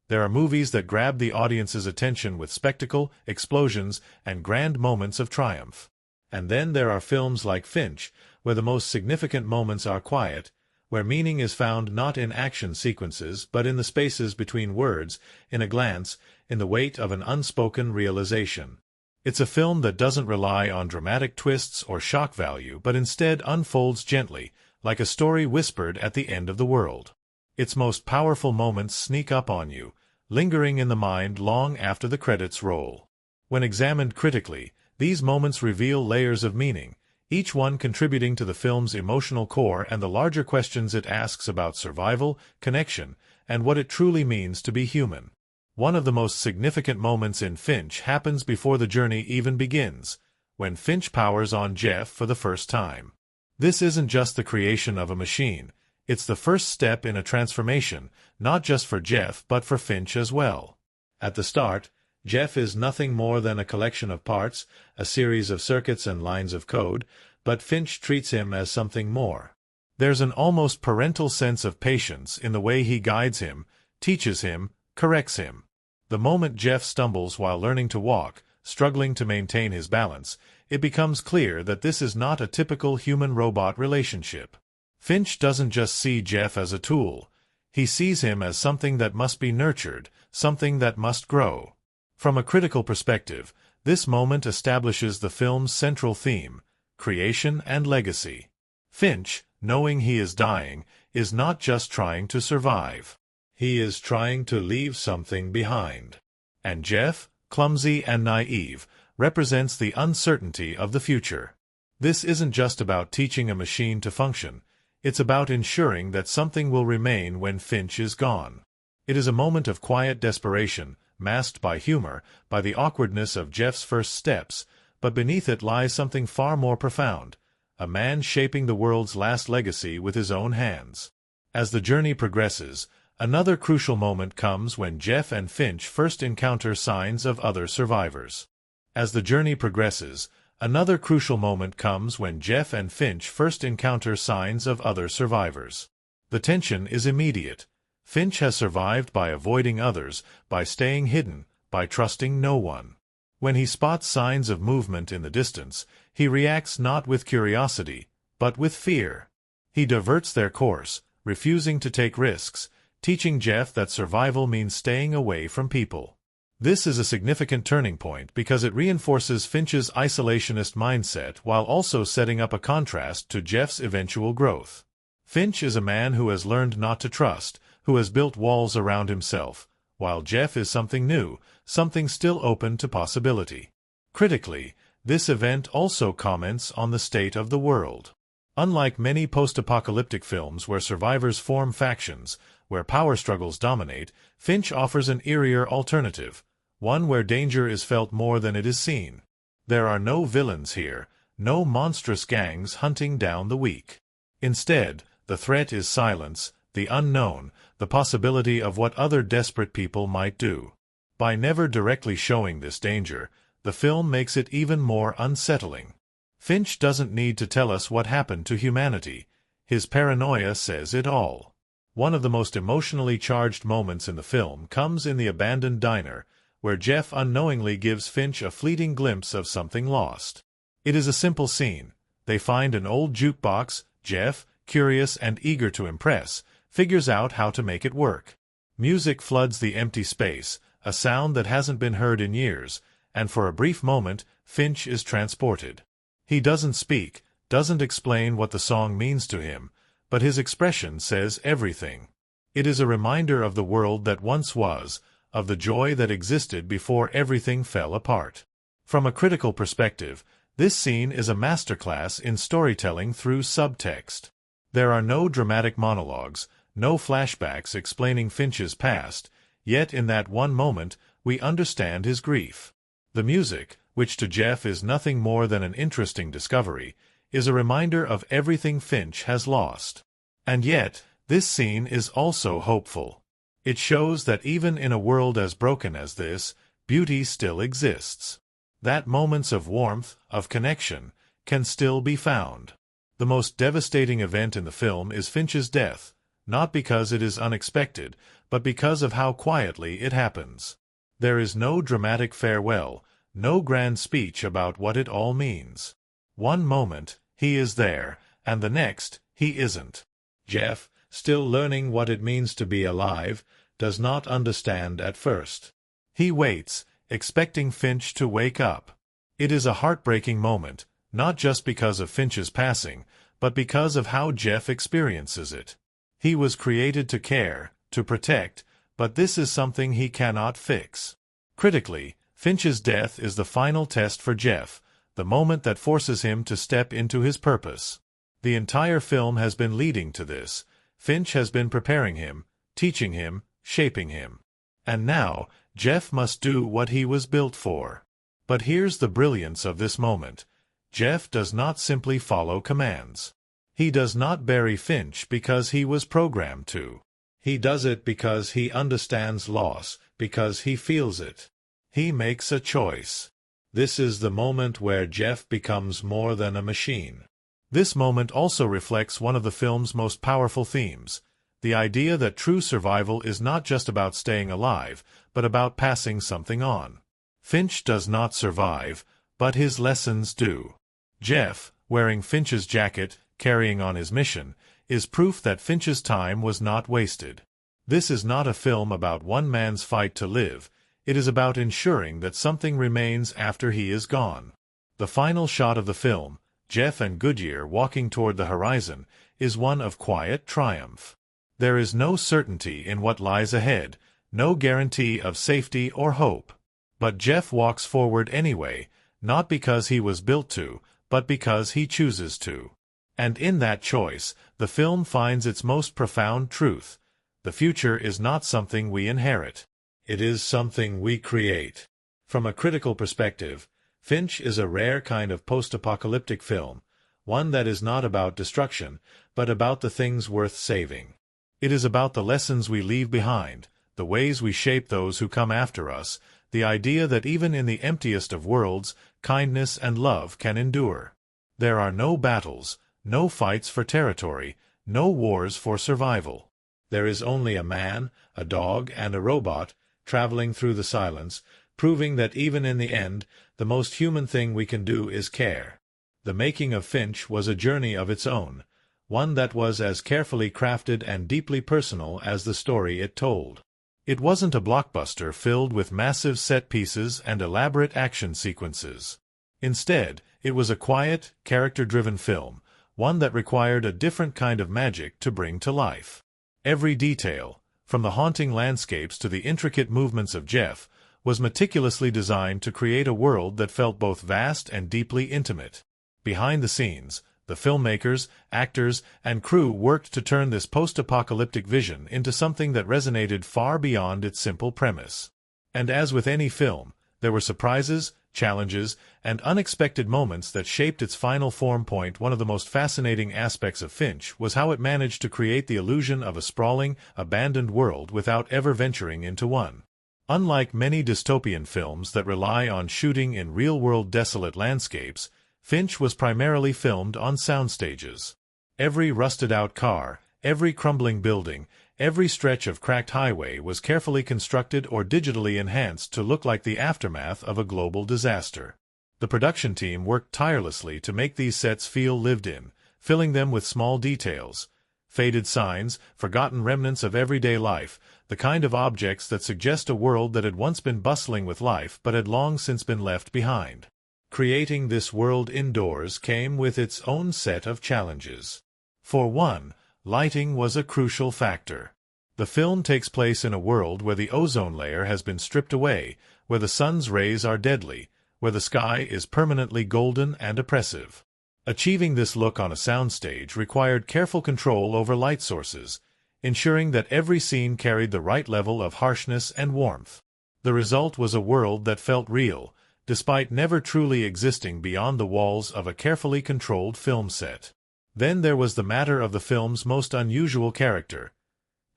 There are movies that grab the audience's attention with spectacle, explosions, and grand moments of triumph. And then there are films like Finch, where the most significant moments are quiet, where meaning is found not in action sequences but in the spaces between words, in a glance, in the weight of an unspoken realization. It's a film that doesn't rely on dramatic twists or shock value but instead unfolds gently, like a story whispered at the end of the world. Its most powerful moments sneak up on you, lingering in the mind long after the credits roll. When examined critically, these moments reveal layers of meaning, each one contributing to the film's emotional core and the larger questions it asks about survival, connection, and what it truly means to be human. One of the most significant moments in Finch happens before the journey even begins, when Finch powers on Jeff for the first time. This isn't just the creation of a machine, It's the first step in a transformation, not just for Jeff but for Finch as well. At the start, Jeff is nothing more than a collection of parts, a series of circuits and lines of code, but Finch treats him as something more. There's an almost parental sense of patience in the way he guides him, teaches him, corrects him. The moment Jeff stumbles while learning to walk, struggling to maintain his balance, it becomes clear that this is not a typical human-robot relationship. Finch doesn't just see Jeff as a tool. He sees him as something that must be nurtured, something that must grow. From a critical perspective, this moment establishes the film's central theme, creation and legacy. Finch, knowing he is dying, is not just trying to survive. He is trying to leave something behind. And Jeff, clumsy and naive, represents the uncertainty of the future. This isn't just about teaching a machine to function. It's about ensuring that something will remain when Finch is gone. It is a moment of quiet desperation, masked by humor, by the awkwardness of Jeff's first steps, but beneath it lies something far more profound, a man shaping the world's last legacy with his own hands. As the journey progresses, another crucial moment comes when Jeff and Finch first encounter signs of other survivors. As the journey progresses, another crucial moment comes when Jeff and Finch first encounter signs of other survivors. The tension is immediate. Finch has survived by avoiding others, by staying hidden, by trusting no one. When he spots signs of movement in the distance, he reacts not with curiosity, but with fear. He diverts their course, refusing to take risks, teaching Jeff that survival means staying away from people. This is a significant turning point because it reinforces Finch's isolationist mindset while also setting up a contrast to Jeff's eventual growth. Finch is a man who has learned not to trust, who has built walls around himself, while Jeff is something new, something still open to possibility. Critically, this event also comments on the state of the world. Unlike many post-apocalyptic films where survivors form factions, where power struggles dominate, Finch offers an eerier alternative, one where danger is felt more than it is seen. There are no villains here, no monstrous gangs hunting down the weak. Instead, the threat is silence, the unknown, the possibility of what other desperate people might do. By never directly showing this danger, the film makes it even more unsettling. Finch doesn't need to tell us what happened to humanity. His paranoia says it all. One of the most emotionally charged moments in the film comes in the abandoned diner, where Jeff unknowingly gives Finch a fleeting glimpse of something lost. It is a simple scene. They find an old jukebox. Jeff, curious and eager to impress, figures out how to make it work. Music floods the empty space, a sound that hasn't been heard in years, and for a brief moment, Finch is transported. He doesn't speak, doesn't explain what the song means to him, but his expression says everything. It is a reminder of the world that once was, of the joy that existed before everything fell apart. From a critical perspective, this scene is a masterclass in storytelling through subtext. There are no dramatic monologues, no flashbacks explaining Finch's past, yet in that one moment we understand his grief. The music, which to Jeff is nothing more than an interesting discovery, is a reminder of everything Finch has lost. And yet, this scene is also hopeful. It shows that even in a world as broken as this, beauty still exists. That moments of warmth, of connection, can still be found. The most devastating event in the film is Finch's death, not because it is unexpected, but because of how quietly it happens. There is no dramatic farewell, no grand speech about what it all means. One moment, he is there, and the next, he isn't. Jeff, still learning what it means to be alive, does not understand at first. He waits, expecting Finch to wake up. It is a heartbreaking moment, not just because of Finch's passing, but because of how Jeff experiences it. He was created to care, to protect, but this is something he cannot fix. Critically, Finch's death is the final test for Jeff, the moment that forces him to step into his purpose. The entire film has been leading to this. Finch has been preparing him, teaching him, shaping him. And now, Jeff must do what he was built for. But here's the brilliance of this moment. Jeff does not simply follow commands. He does not bury Finch because he was programmed to. He does it because he understands loss, because he feels it. He makes a choice. This is the moment where Jeff becomes more than a machine. This moment also reflects one of the film's most powerful themes, the idea that true survival is not just about staying alive, but about passing something on. Finch does not survive, but his lessons do. Jeff, wearing Finch's jacket, carrying on his mission, is proof that Finch's time was not wasted. This is not a film about one man's fight to live. It is about ensuring that something remains after he is gone. The final shot of the film, Jeff and Goodyear walking toward the horizon, is one of quiet triumph. There is no certainty in what lies ahead, no guarantee of safety or hope. But Jeff walks forward anyway, not because he was built to, but because he chooses to. And in that choice, the film finds its most profound truth. The future is not something we inherit. It is something we create. From a critical perspective, Finch is a rare kind of post-apocalyptic film, one that is not about destruction, but about the things worth saving. It is about the lessons we leave behind, the ways we shape those who come after us, the idea that even in the emptiest of worlds, kindness and love can endure. There are no battles, no fights for territory, no wars for survival. There is only a man, a dog, and a robot, traveling through the silence, proving that even in the end, the most human thing we can do is care. The making of Finch was a journey of its own, one that was as carefully crafted and deeply personal as the story it told. It wasn't a blockbuster filled with massive set pieces and elaborate action sequences. Instead, it was a quiet, character-driven film, one that required a different kind of magic to bring to life. Every detail, from the haunting landscapes to the intricate movements of Jeff, was meticulously designed to create a world that felt both vast and deeply intimate. Behind the scenes, the filmmakers, actors, and crew worked to turn this post-apocalyptic vision into something that resonated far beyond its simple premise. And as with any film, there were surprises, challenges, and unexpected moments that shaped its final form. One of the most fascinating aspects of Finch was how it managed to create the illusion of a sprawling, abandoned world without ever venturing into one. Unlike many dystopian films that rely on shooting in real-world desolate landscapes, Finch was primarily filmed on soundstages. Every rusted-out car, every crumbling building, every stretch of cracked highway was carefully constructed or digitally enhanced to look like the aftermath of a global disaster. The production team worked tirelessly to make these sets feel lived in, filling them with small details, faded signs, forgotten remnants of everyday life, the kind of objects that suggest a world that had once been bustling with life but had long since been left behind. Creating this world indoors came with its own set of challenges. For one, lighting was a crucial factor. The film takes place in a world where the ozone layer has been stripped away, where the sun's rays are deadly, where the sky is permanently golden and oppressive. Achieving this look on a soundstage required careful control over light sources, ensuring that every scene carried the right level of harshness and warmth. The result was a world that felt real, despite never truly existing beyond the walls of a carefully controlled film set. Then there was the matter of the film's most unusual character,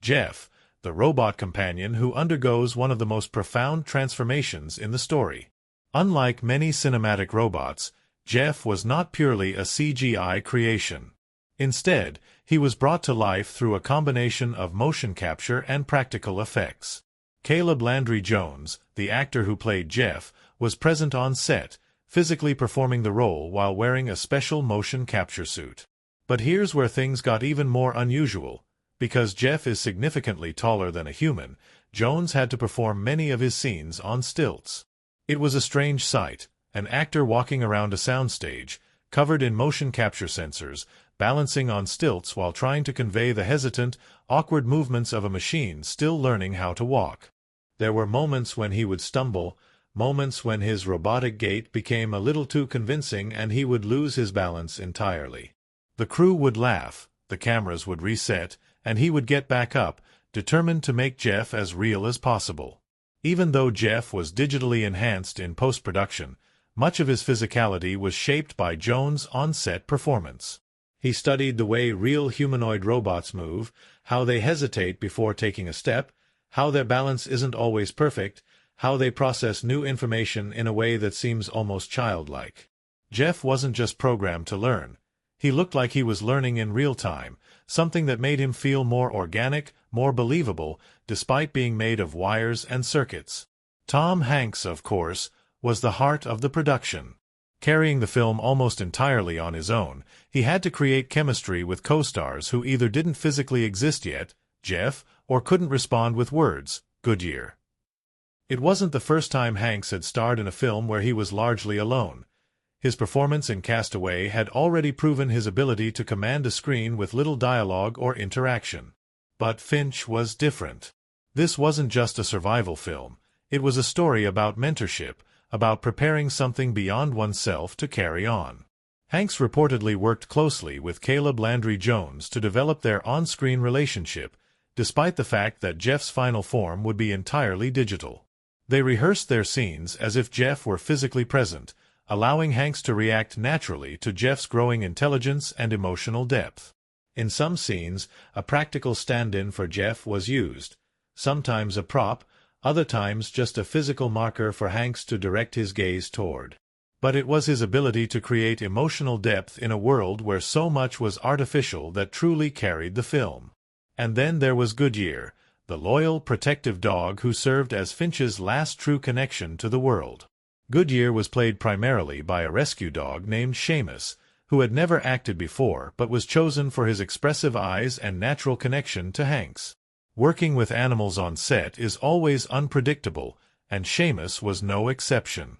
Jeff, the robot companion who undergoes one of the most profound transformations in the story. Unlike many cinematic robots, Jeff was not purely a CGI creation. Instead, he was brought to life through a combination of motion capture and practical effects. Caleb Landry Jones, the actor who played Jeff, was present on set, physically performing the role while wearing a special motion capture suit. But here's where things got even more unusual. Because Jeff is significantly taller than a human, Jones had to perform many of his scenes on stilts. It was a strange sight, an actor walking around a soundstage, covered in motion capture sensors, balancing on stilts while trying to convey the hesitant, awkward movements of a machine still learning how to walk. There were moments when he would stumble, moments when his robotic gait became a little too convincing and he would lose his balance entirely. The crew would laugh, the cameras would reset, and he would get back up, determined to make Jeff as real as possible. Even though Jeff was digitally enhanced in post-production, much of his physicality was shaped by Jones' on-set performance. He studied the way real humanoid robots move, how they hesitate before taking a step, how their balance isn't always perfect, how they process new information in a way that seems almost childlike. Jeff wasn't just programmed to learn. He looked like he was learning in real time, something that made him feel more organic, more believable, despite being made of wires and circuits. Tom Hanks, of course, was the heart of the production. Carrying the film almost entirely on his own, he had to create chemistry with co-stars who either didn't physically exist yet, Jeff, or couldn't respond with words, Goodyear. It wasn't the first time Hanks had starred in a film where he was largely alone. His performance in Castaway had already proven his ability to command a screen with little dialogue or interaction. But Finch was different. This wasn't just a survival film. It was a story about mentorship, about preparing something beyond oneself to carry on. Hanks reportedly worked closely with Caleb Landry Jones to develop their on-screen relationship, despite the fact that Jeff's final form would be entirely digital. They rehearsed their scenes as if Jeff were physically present, allowing Hanks to react naturally to Jeff's growing intelligence and emotional depth. In some scenes, a practical stand-in for Jeff was used, sometimes a prop, other times just a physical marker for Hanks to direct his gaze toward. But it was his ability to create emotional depth in a world where so much was artificial that truly carried the film. And then there was Goodyear, the loyal, protective dog who served as Finch's last true connection to the world. Goodyear was played primarily by a rescue dog named Seamus, who had never acted before but was chosen for his expressive eyes and natural connection to Hanks. Working with animals on set is always unpredictable, and Seamus was no exception.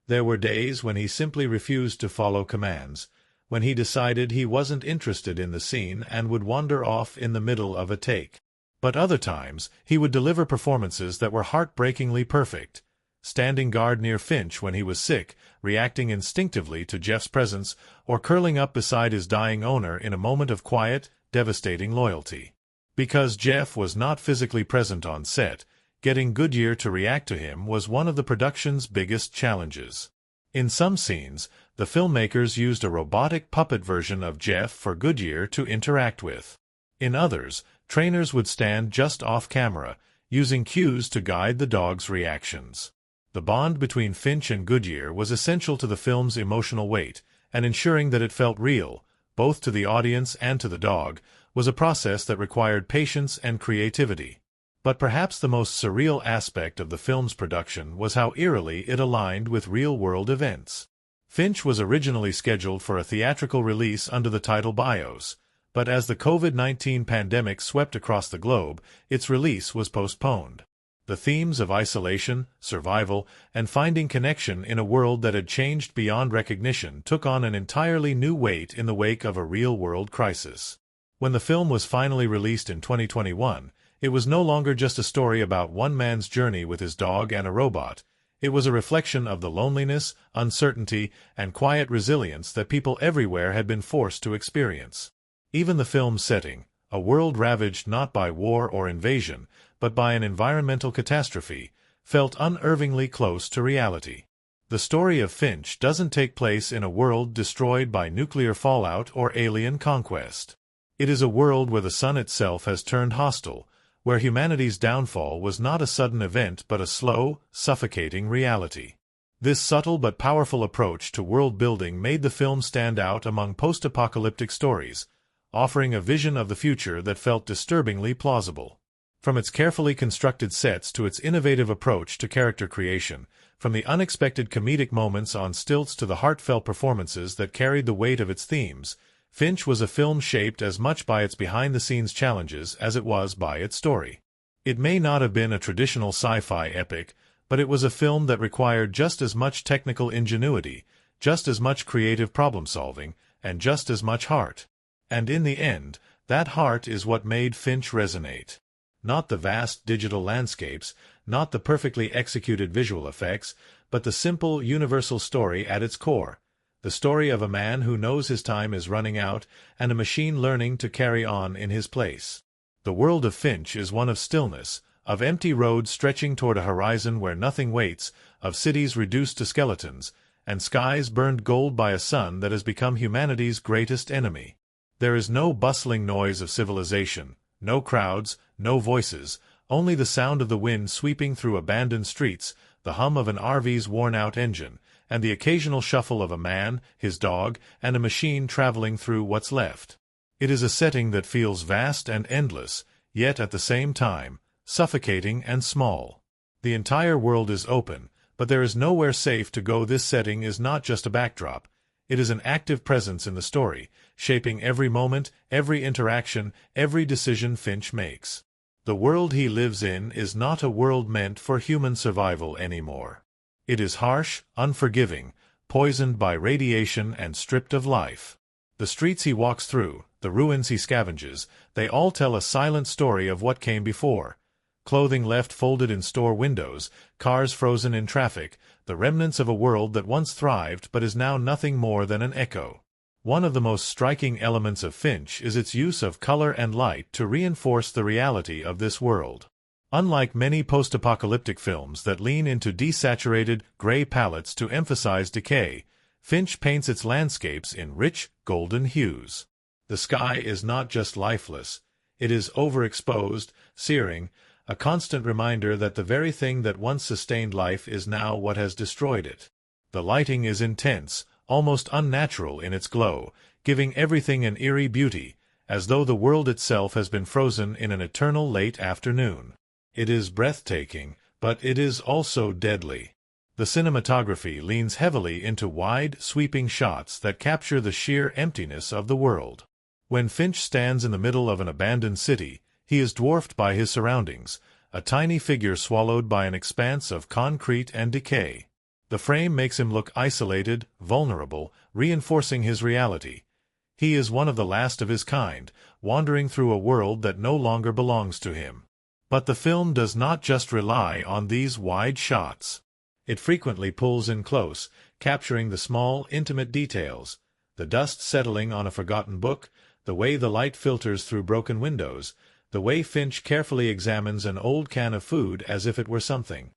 There were days when he simply refused to follow commands, when he decided he wasn't interested in the scene and would wander off in the middle of a take. But other times, he would deliver performances that were heartbreakingly perfect, standing guard near Finch when he was sick, reacting instinctively to Jeff's presence, or curling up beside his dying owner in a moment of quiet, devastating loyalty. Because Jeff was not physically present on set, getting Goodyear to react to him was one of the production's biggest challenges. In some scenes, the filmmakers used a robotic puppet version of Jeff for Goodyear to interact with. In others, trainers would stand just off-camera, using cues to guide the dog's reactions. The bond between Finch and Goodyear was essential to the film's emotional weight, and ensuring that it felt real, both to the audience and to the dog, was a process that required patience and creativity. But perhaps the most surreal aspect of the film's production was how eerily it aligned with real-world events. Finch was originally scheduled for a theatrical release under the title Bios, but as the COVID-19 pandemic swept across the globe, its release was postponed. The themes of isolation, survival, and finding connection in a world that had changed beyond recognition took on an entirely new weight in the wake of a real-world crisis. When the film was finally released in 2021, it was no longer just a story about one man's journey with his dog and a robot. It was a reflection of the loneliness, uncertainty, and quiet resilience that people everywhere had been forced to experience. Even the film's setting, a world ravaged not by war or invasion, but by an environmental catastrophe, felt unervingly close to reality. The story of Finch doesn't take place in a world destroyed by nuclear fallout or alien conquest. It is a world where the sun itself has turned hostile, where humanity's downfall was not a sudden event but a slow, suffocating reality. This subtle but powerful approach to world-building made the film stand out among post-apocalyptic stories, offering a vision of the future that felt disturbingly plausible. From its carefully constructed sets to its innovative approach to character creation, from the unexpected comedic moments on stilts to the heartfelt performances that carried the weight of its themes, Finch was a film shaped as much by its behind-the-scenes challenges as it was by its story. It may not have been a traditional sci-fi epic, but it was a film that required just as much technical ingenuity, just as much creative problem-solving, and just as much heart. And in the end, that heart is what made Finch resonate. Not the vast digital landscapes, not the perfectly executed visual effects, but the simple, universal story at its core. The story of a man who knows his time is running out and a machine learning to carry on in his place. The world of Finch is one of stillness, of empty roads stretching toward a horizon where nothing waits, of cities reduced to skeletons, and skies burned gold by a sun that has become humanity's greatest enemy. There is no bustling noise of civilization, no crowds, no voices, only the sound of the wind sweeping through abandoned streets, the hum of an RV's worn-out engine, and the occasional shuffle of a man, his dog, and a machine traveling through what's left. It is a setting that feels vast and endless, yet at the same time, suffocating and small. The entire world is open, but there is nowhere safe to go. This setting is not just a backdrop. It is an active presence in the story, shaping every moment, every interaction, every decision Finch makes. The world he lives in is not a world meant for human survival anymore. It is harsh, unforgiving, poisoned by radiation and stripped of life. The streets he walks through, the ruins he scavenges, they all tell a silent story of what came before. Clothing left folded in store windows, cars frozen in traffic, the remnants of a world that once thrived but is now nothing more than an echo. One of the most striking elements of Finch is its use of color and light to reinforce the reality of this world. Unlike many post-apocalyptic films that lean into desaturated, gray palettes to emphasize decay, Finch paints its landscapes in rich, golden hues. The sky is not just lifeless, it is overexposed, searing, a constant reminder that the very thing that once sustained life is now what has destroyed it. The lighting is intense, almost unnatural in its glow, giving everything an eerie beauty, as though the world itself has been frozen in an eternal late afternoon. It is breathtaking, but it is also deadly. The cinematography leans heavily into wide, sweeping shots that capture the sheer emptiness of the world. When Finch stands in the middle of an abandoned city, he is dwarfed by his surroundings, a tiny figure swallowed by an expanse of concrete and decay. The frame makes him look isolated, vulnerable, reinforcing his reality. He is one of the last of his kind, wandering through a world that no longer belongs to him. But the film does not just rely on these wide shots. It frequently pulls in close, capturing the small, intimate details, the dust settling on a forgotten book, the way the light filters through broken windows, the way Finch carefully examines an old can of food as if it were something.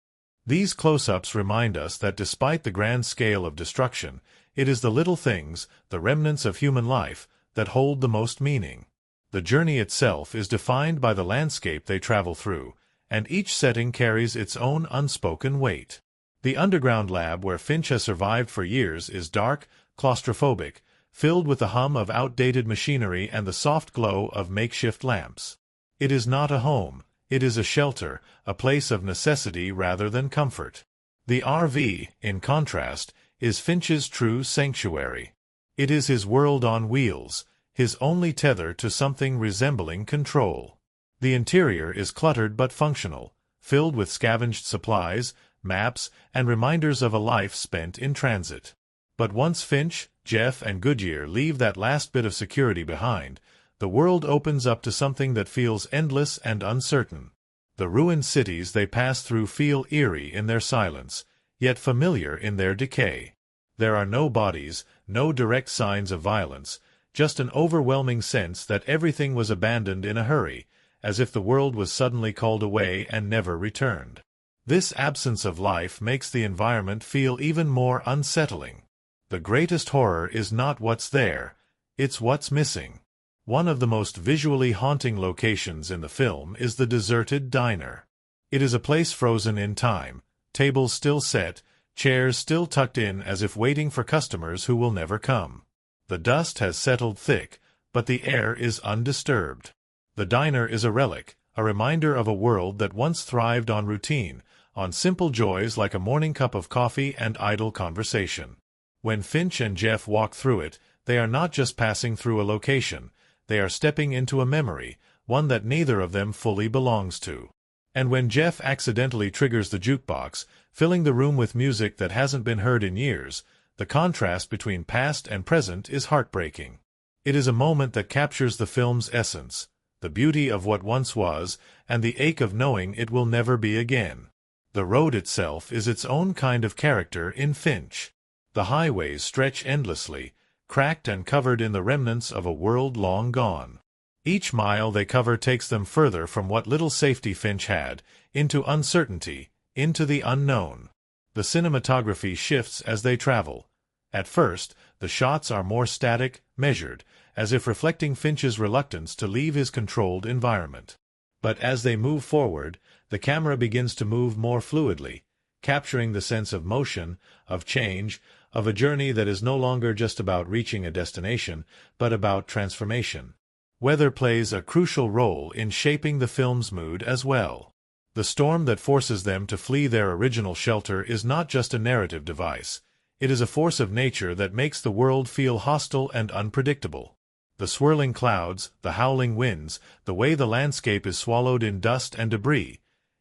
These close-ups remind us that despite the grand scale of destruction, it is the little things, the remnants of human life, that hold the most meaning. The journey itself is defined by the landscape they travel through, and each setting carries its own unspoken weight. The underground lab where Finch has survived for years is dark, claustrophobic, filled with the hum of outdated machinery and the soft glow of makeshift lamps. It is not a home, it is a shelter, a place of necessity rather than comfort. The RV, in contrast, is Finch's true sanctuary. It is his world on wheels, his only tether to something resembling control. The interior is cluttered but functional, filled with scavenged supplies, maps, and reminders of a life spent in transit. But once Finch, Jeff, and Goodyear leave that last bit of security behind, the world opens up to something that feels endless and uncertain. The ruined cities they pass through feel eerie in their silence, yet familiar in their decay. There are no bodies, no direct signs of violence, just an overwhelming sense that everything was abandoned in a hurry, as if the world was suddenly called away and never returned. This absence of life makes the environment feel even more unsettling. The greatest horror is not what's there, it's what's missing. One of the most visually haunting locations in the film is the deserted diner. It is a place frozen in time, tables still set, chairs still tucked in as if waiting for customers who will never come. The dust has settled thick, but the air is undisturbed. The diner is a relic, a reminder of a world that once thrived on routine, on simple joys like a morning cup of coffee and idle conversation. When Finch and Jeff walk through it, they are not just passing through a location, they are stepping into a memory, one that neither of them fully belongs to. And when Jeff accidentally triggers the jukebox, filling the room with music that hasn't been heard in years, the contrast between past and present is heartbreaking. It is a moment that captures the film's essence, the beauty of what once was, and the ache of knowing it will never be again. The road itself is its own kind of character in Finch. The highways stretch endlessly, cracked and covered in the remnants of a world long gone. Each mile they cover takes them further from what little safety Finch had, into uncertainty, into the unknown. The cinematography shifts as they travel. At first, the shots are more static, measured, as if reflecting Finch's reluctance to leave his controlled environment. But as they move forward, the camera begins to move more fluidly, capturing the sense of motion, of change, of a journey that is no longer just about reaching a destination, but about transformation. Weather plays a crucial role in shaping the film's mood as well. The storm that forces them to flee their original shelter is not just a narrative device. It is a force of nature that makes the world feel hostile and unpredictable. The swirling clouds, the howling winds, the way the landscape is swallowed in dust and debris,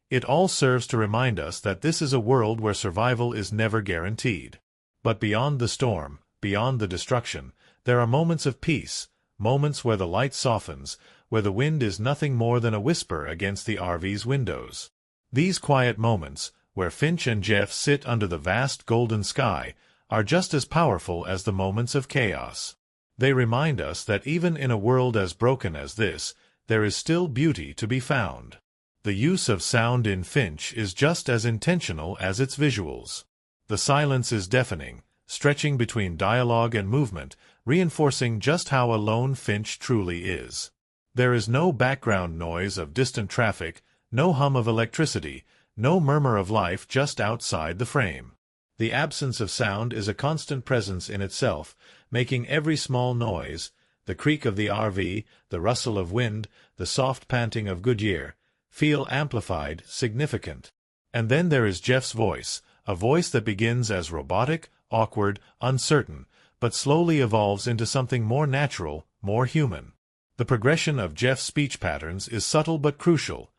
it all serves to remind us that this is a world where survival is never guaranteed. But beyond the storm, beyond the destruction, there are moments of peace, moments where the light softens, where the wind is nothing more than a whisper against the RV's windows. These quiet moments, where Finch and Jeff sit under the vast golden sky, are just as powerful as the moments of chaos. They remind us that even in a world as broken as this, there is still beauty to be found. The use of sound in Finch is just as intentional as its visuals. The silence is deafening, stretching between dialogue and movement, reinforcing just how alone Finch truly is. There is no background noise of distant traffic, no hum of electricity, no murmur of life just outside the frame. The absence of sound is a constant presence in itself, making every small noise, the creak of the RV, the rustle of wind, the soft panting of Goodyear, feel amplified, significant. And then there is Jeff's voice, a voice that begins as robotic, awkward, uncertain, but slowly evolves into something more natural, more human. The progression of Jeff's speech patterns is subtle but crucial.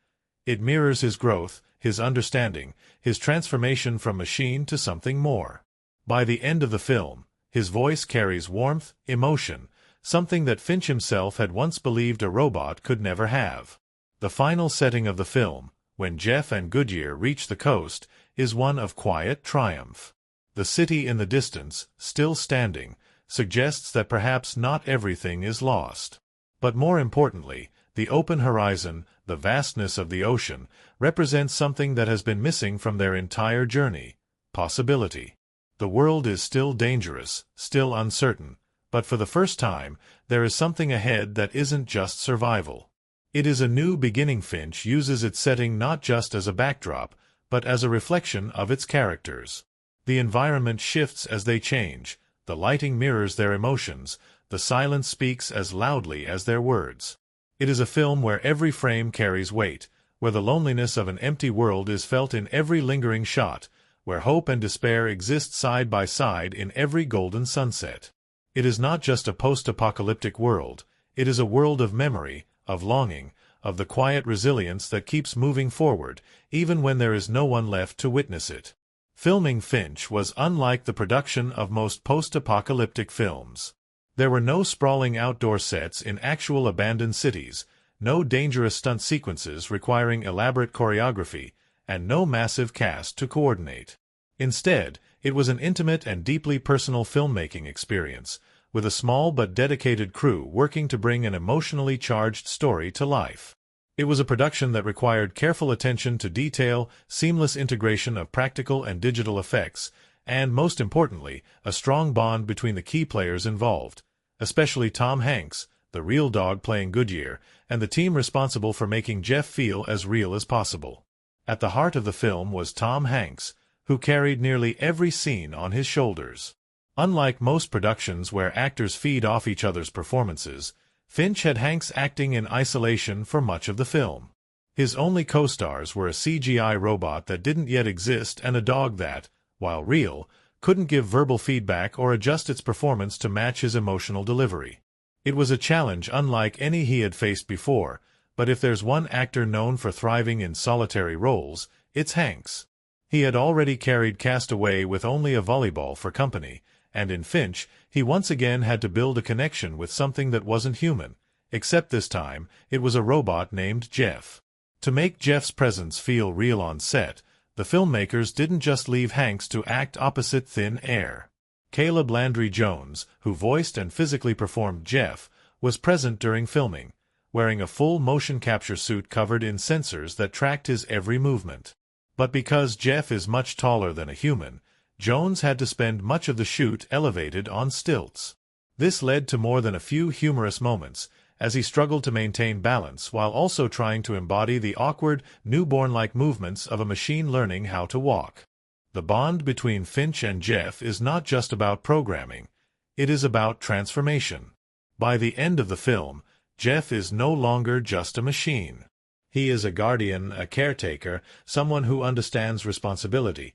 It mirrors his growth, his understanding, his transformation from machine to something more. By the end of the film, his voice carries warmth, emotion, something that Finch himself had once believed a robot could never have. The final setting of the film, when Jeff and Goodyear reach the coast, is one of quiet triumph. The city in the distance, still standing, suggests that perhaps not everything is lost. But more importantly, the open horizon, the vastness of the ocean, represents something that has been missing from their entire journey: possibility. The world is still dangerous, still uncertain, but for the first time, there is something ahead that isn't just survival. It is a new beginning. Finch uses its setting not just as a backdrop, but as a reflection of its characters. The environment shifts as they change, the lighting mirrors their emotions, the silence speaks as loudly as their words. It is a film where every frame carries weight, where the loneliness of an empty world is felt in every lingering shot, where hope and despair exist side by side in every golden sunset. It is not just a post-apocalyptic world, it is a world of memory, of longing, of the quiet resilience that keeps moving forward, even when there is no one left to witness it. Filming Finch was unlike the production of most post-apocalyptic films. There were no sprawling outdoor sets in actual abandoned cities, no dangerous stunt sequences requiring elaborate choreography, and no massive cast to coordinate. Instead, it was an intimate and deeply personal filmmaking experience, with a small but dedicated crew working to bring an emotionally charged story to life. It was a production that required careful attention to detail, seamless integration of practical and digital effects, and, most importantly, a strong bond between the key players involved, especially Tom Hanks, the real dog playing Goodyear, and the team responsible for making Jeff feel as real as possible. At the heart of the film was Tom Hanks, who carried nearly every scene on his shoulders. Unlike most productions where actors feed off each other's performances, Finch had Hanks acting in isolation for much of the film. His only co-stars were a CGI robot that didn't yet exist and a dog that, while real, couldn't give verbal feedback or adjust its performance to match his emotional delivery. It was a challenge unlike any he had faced before, but if there's one actor known for thriving in solitary roles, it's Hanks. He had already carried Castaway with only a volleyball for company, and in Finch, he once again had to build a connection with something that wasn't human, except this time, it was a robot named Jeff. To make Jeff's presence feel real on set, the filmmakers didn't just leave Hanks to act opposite thin air. Caleb Landry Jones, who voiced and physically performed Jeff, was present during filming, wearing a full motion capture suit covered in sensors that tracked his every movement. But because Jeff is much taller than a human, Jones had to spend much of the shoot elevated on stilts. This led to more than a few humorous moments, as he struggled to maintain balance while also trying to embody the awkward, newborn-like movements of a machine learning how to walk. The bond between Finch and Jeff is not just about programming, it is about transformation. By the end of the film, Jeff is no longer just a machine. He is a guardian, a caretaker, someone who understands responsibility.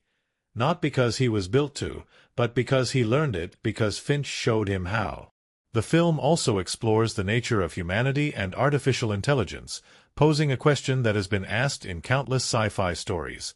Not because he was built to, but because he learned it, because Finch showed him how. The film also explores the nature of humanity and artificial intelligence, posing a question that has been asked in countless sci-fi stories.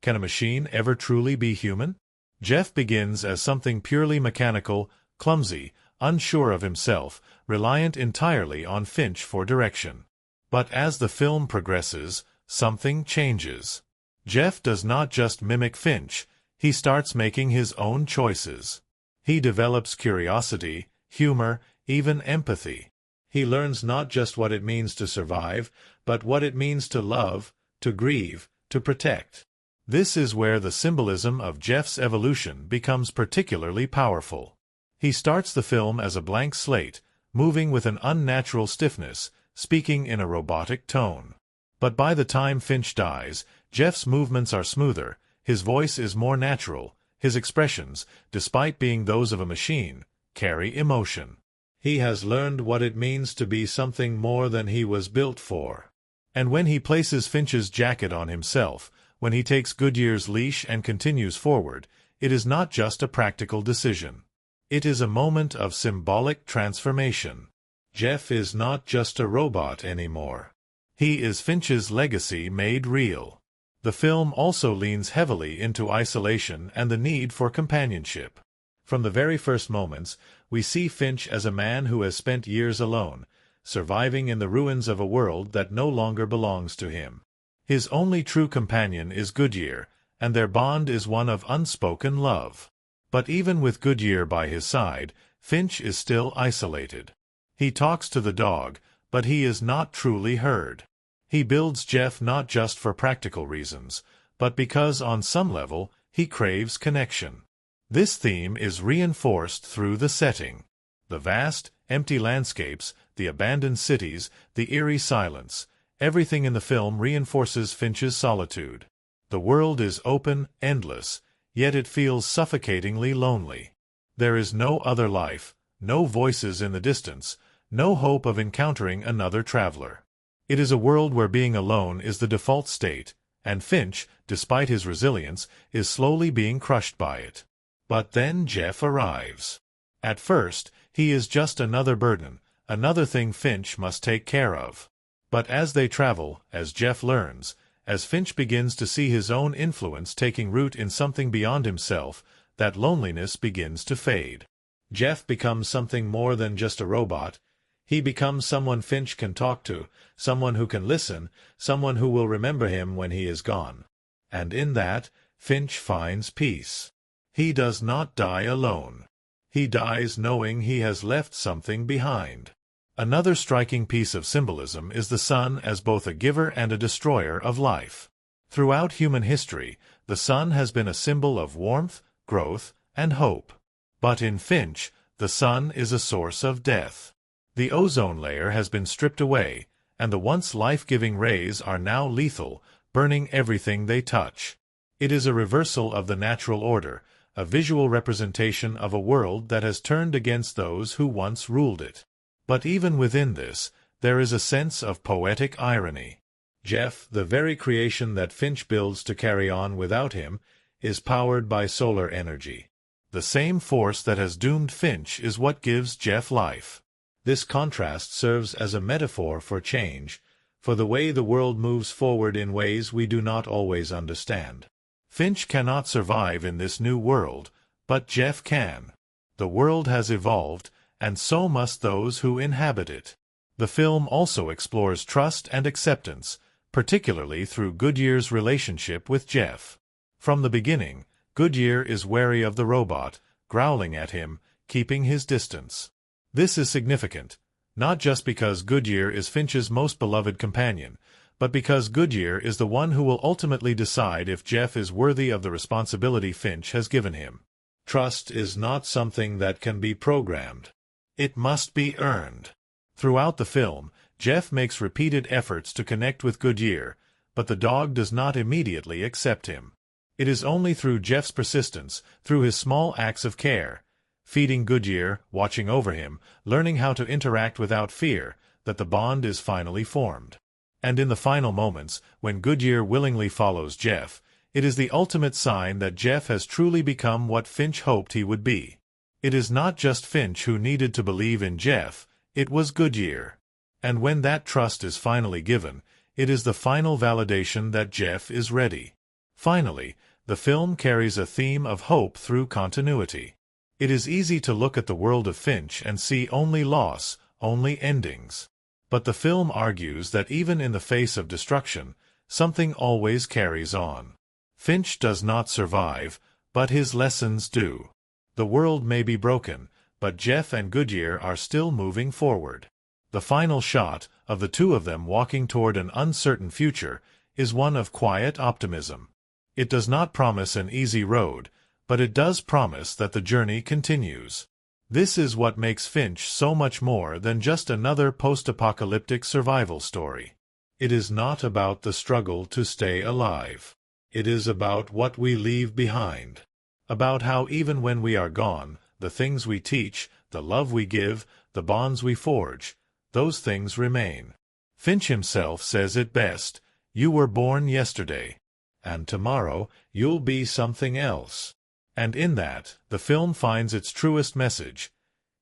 Can a machine ever truly be human? Jeff begins as something purely mechanical, clumsy, unsure of himself, reliant entirely on Finch for direction. But as the film progresses, something changes. Jeff does not just mimic Finch, he starts making his own choices. He develops curiosity, humor, even empathy. He learns not just what it means to survive, but what it means to love, to grieve, to protect. This is where the symbolism of Jeff's evolution becomes particularly powerful. He starts the film as a blank slate, moving with an unnatural stiffness, speaking in a robotic tone. But by the time Finch dies, Jeff's movements are smoother, his voice is more natural, his expressions, despite being those of a machine, carry emotion. He has learned what it means to be something more than he was built for. And when he places Finch's jacket on himself, when he takes Goodyear's leash and continues forward, it is not just a practical decision. It is a moment of symbolic transformation. Jeff is not just a robot anymore. He is Finch's legacy made real. The film also leans heavily into isolation and the need for companionship. From the very first moments, we see Finch as a man who has spent years alone, surviving in the ruins of a world that no longer belongs to him. His only true companion is Goodyear, and their bond is one of unspoken love. But even with Goodyear by his side, Finch is still isolated. He talks to the dog, but he is not truly heard. He builds Jeff not just for practical reasons, but because on some level, he craves connection. This theme is reinforced through the setting. The vast, empty landscapes, the abandoned cities, the eerie silence, everything in the film reinforces Finch's solitude. The world is open, endless, yet it feels suffocatingly lonely. There is no other life, no voices in the distance, no hope of encountering another traveler. It is a world where being alone is the default state, and Finch, despite his resilience, is slowly being crushed by it. But then Jeff arrives. At first, he is just another burden, another thing Finch must take care of. But as they travel, as Jeff learns, as Finch begins to see his own influence taking root in something beyond himself, that loneliness begins to fade. Jeff becomes something more than just a robot. He becomes someone Finch can talk to, someone who can listen, someone who will remember him when he is gone. And in that, Finch finds peace. He does not die alone. He dies knowing he has left something behind. Another striking piece of symbolism is the sun as both a giver and a destroyer of life. Throughout human history, the sun has been a symbol of warmth, growth, and hope. But in Finch, the sun is a source of death. The ozone layer has been stripped away, and the once life-giving rays are now lethal, burning everything they touch. It is a reversal of the natural order, a visual representation of a world that has turned against those who once ruled it. But even within this, there is a sense of poetic irony. Jeff, the very creation that Finch builds to carry on without him, is powered by solar energy. The same force that has doomed Finch is what gives Jeff life. This contrast serves as a metaphor for change, for the way the world moves forward in ways we do not always understand. Finch cannot survive in this new world, but Jeff can. The world has evolved, and so must those who inhabit it. The film also explores trust and acceptance, particularly through Goodyear's relationship with Jeff. From the beginning, Goodyear is wary of the robot, growling at him, keeping his distance. This is significant, not just because Goodyear is Finch's most beloved companion, but because Goodyear is the one who will ultimately decide if Jeff is worthy of the responsibility Finch has given him. Trust is not something that can be programmed. It must be earned. Throughout the film, Jeff makes repeated efforts to connect with Goodyear, but the dog does not immediately accept him. It is only through Jeff's persistence, through his small acts of care, feeding Goodyear, watching over him, learning how to interact without fear, that the bond is finally formed. And in the final moments, when Goodyear willingly follows Jeff, it is the ultimate sign that Jeff has truly become what Finch hoped he would be. It is not just Finch who needed to believe in Jeff, it was Goodyear. And when that trust is finally given, it is the final validation that Jeff is ready. Finally, the film carries a theme of hope through continuity. It is easy to look at the world of Finch and see only loss, only endings. But the film argues that even in the face of destruction, something always carries on. Finch does not survive, but his lessons do. The world may be broken, but Jeff and Goodyear are still moving forward. The final shot, of the two of them walking toward an uncertain future, is one of quiet optimism. It does not promise an easy road, but it does promise that the journey continues. This is what makes Finch so much more than just another post-apocalyptic survival story. It is not about the struggle to stay alive. It is about what we leave behind. About how even when we are gone, the things we teach, the love we give, the bonds we forge, those things remain. Finch himself says it best, "You were born yesterday, and tomorrow you'll be something else." And in that, the film finds its truest message.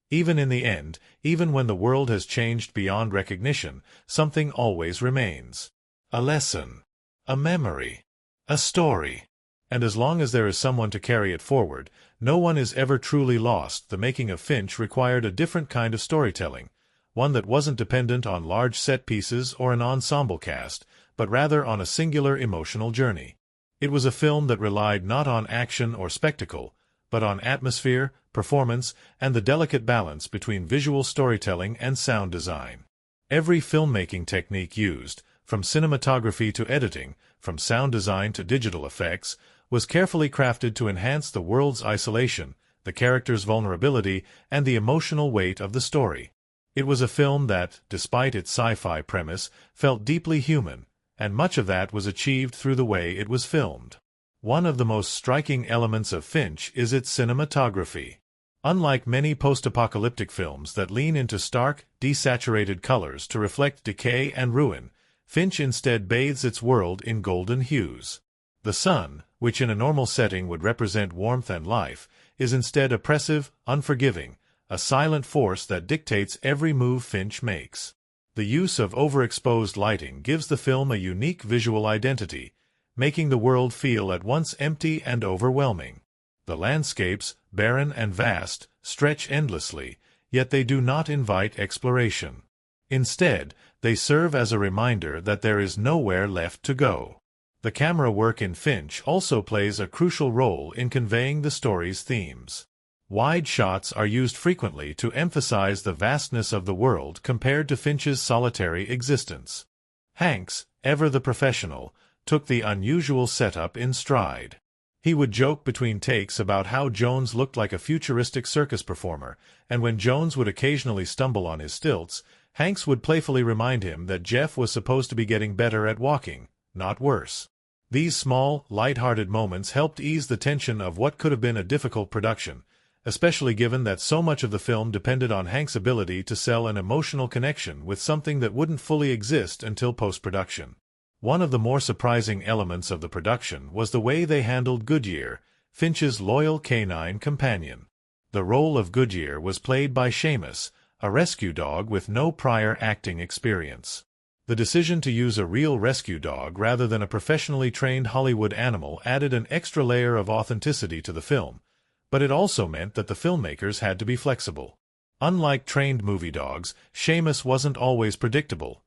Even in the end, even when the world has changed beyond recognition, something always remains. A lesson, a memory, a story. And as long as there is someone to carry it forward, no one is ever truly lost. The making of Finch required a different kind of storytelling, one that wasn't dependent on large set pieces or an ensemble cast, but rather on a singular emotional journey. It was a film that relied not on action or spectacle, but on atmosphere, performance, and the delicate balance between visual storytelling and sound design. Every filmmaking technique used, from cinematography to editing, from sound design to digital effects, was carefully crafted to enhance the world's isolation, the characters' vulnerability, and the emotional weight of the story. It was a film that, despite its sci-fi premise, felt deeply human, and much of that was achieved through the way it was filmed. One of the most striking elements of Finch is its cinematography. Unlike many post-apocalyptic films that lean into stark, desaturated colors to reflect decay and ruin, Finch instead bathes its world in golden hues. The sun, which in a normal setting would represent warmth and life, is instead oppressive, unforgiving, a silent force that dictates every move Finch makes. The use of overexposed lighting gives the film a unique visual identity, making the world feel at once empty and overwhelming. The landscapes, barren and vast, stretch endlessly, yet they do not invite exploration. Instead, they serve as a reminder that there is nowhere left to go. The camera work in Finch also plays a crucial role in conveying the story's themes. Wide shots are used frequently to emphasize the vastness of the world compared to Finch's solitary existence. Hanks, ever the professional, took the unusual setup in stride. He would joke between takes about how Jones looked like a futuristic circus performer, and when Jones would occasionally stumble on his stilts, Hanks would playfully remind him that Jeff was supposed to be getting better at walking, not worse. These small, light-hearted moments helped ease the tension of what could have been a difficult production, especially given that so much of the film depended on Hank's ability to sell an emotional connection with something that wouldn't fully exist until post-production. One of the more surprising elements of the production was the way they handled Goodyear, Finch's loyal canine companion. The role of Goodyear was played by Seamus, a rescue dog with no prior acting experience. The decision to use a real rescue dog rather than a professionally trained Hollywood animal added an extra layer of authenticity to the film, but it also meant that the filmmakers had to be flexible. Unlike trained movie dogs, Seamus wasn't always predictable.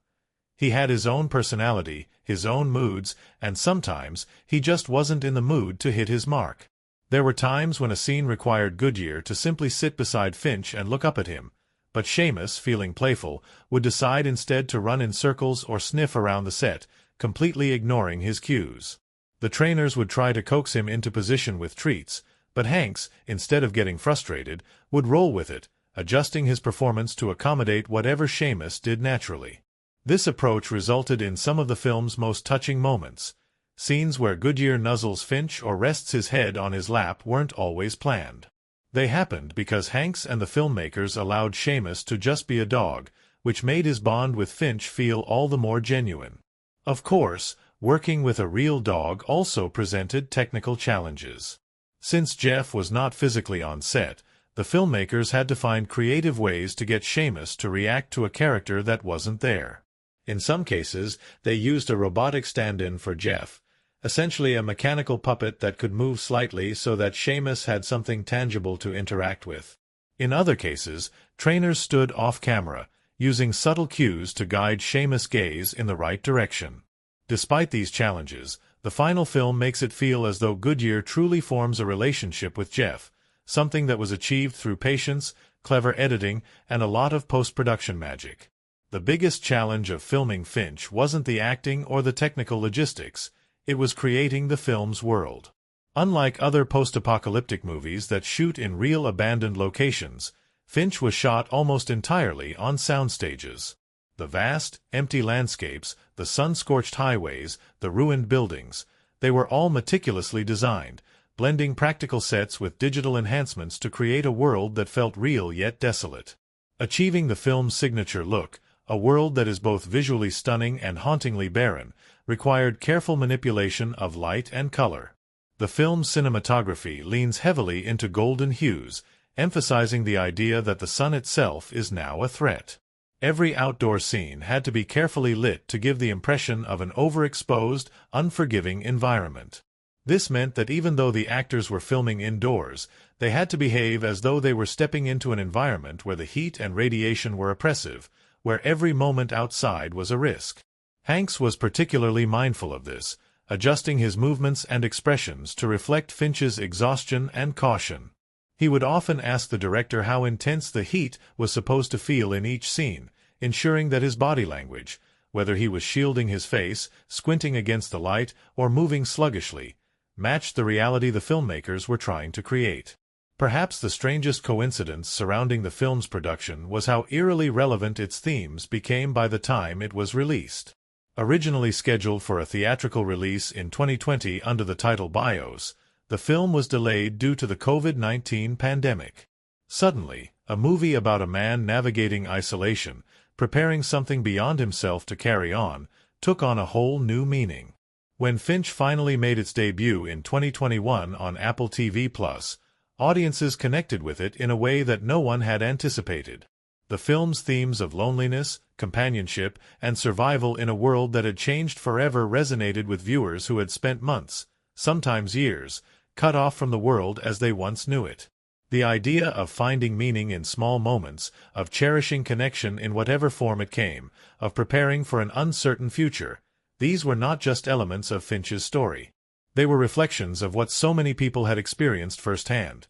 He had his own personality, his own moods, and sometimes he just wasn't in the mood to hit his mark. There were times when a scene required Goodyear to simply sit beside Finch and look up at him, but Seamus, feeling playful, would decide instead to run in circles or sniff around the set, completely ignoring his cues. The trainers would try to coax him into position with treats, but Hanks, instead of getting frustrated, would roll with it, adjusting his performance to accommodate whatever Seamus did naturally. This approach resulted in some of the film's most touching moments. Scenes where Goodyear nuzzles Finch or rests his head on his lap weren't always planned. They happened because Hanks and the filmmakers allowed Seamus to just be a dog, which made his bond with Finch feel all the more genuine. Of course, working with a real dog also presented technical challenges. Since Jeff was not physically on set, the filmmakers had to find creative ways to get Seamus to react to a character that wasn't there. In some cases, they used a robotic stand-in for Jeff, essentially a mechanical puppet that could move slightly so that Seamus had something tangible to interact with. In other cases, trainers stood off-camera, using subtle cues to guide Seamus' gaze in the right direction. Despite these challenges, the final film makes it feel as though Goodyear truly forms a relationship with Jeff, something that was achieved through patience, clever editing, and a lot of post-production magic. The biggest challenge of filming Finch wasn't the acting or the technical logistics, it was creating the film's world. Unlike other post-apocalyptic movies that shoot in real abandoned locations, Finch was shot almost entirely on sound stages. The vast, empty landscapes, the sun-scorched highways, the ruined buildings, they were all meticulously designed, blending practical sets with digital enhancements to create a world that felt real yet desolate. Achieving the film's signature look, a world that is both visually stunning and hauntingly barren, required careful manipulation of light and color. The film's cinematography leans heavily into golden hues, emphasizing the idea that the sun itself is now a threat. Every outdoor scene had to be carefully lit to give the impression of an overexposed, unforgiving environment. This meant that even though the actors were filming indoors, they had to behave as though they were stepping into an environment where the heat and radiation were oppressive, where every moment outside was a risk. Hanks was particularly mindful of this, adjusting his movements and expressions to reflect Finch's exhaustion and caution. He would often ask the director how intense the heat was supposed to feel in each scene, ensuring that his body language, whether he was shielding his face, squinting against the light, or moving sluggishly, matched the reality the filmmakers were trying to create. Perhaps the strangest coincidence surrounding the film's production was how eerily relevant its themes became by the time it was released. Originally scheduled for a theatrical release in 2020 under the title BIOS, the film was delayed due to the COVID-19 pandemic. Suddenly, a movie about a man navigating isolation, preparing something beyond himself to carry on, took on a whole new meaning. When Finch finally made its debut in 2021 on Apple TV+, audiences connected with it in a way that no one had anticipated. The film's themes of loneliness, companionship, and survival in a world that had changed forever resonated with viewers who had spent months, sometimes years, cut off from the world as they once knew it. The idea of finding meaning in small moments, of cherishing connection in whatever form it came, of preparing for an uncertain future, these were not just elements of Finch's story. They were reflections of what so many people had experienced firsthand.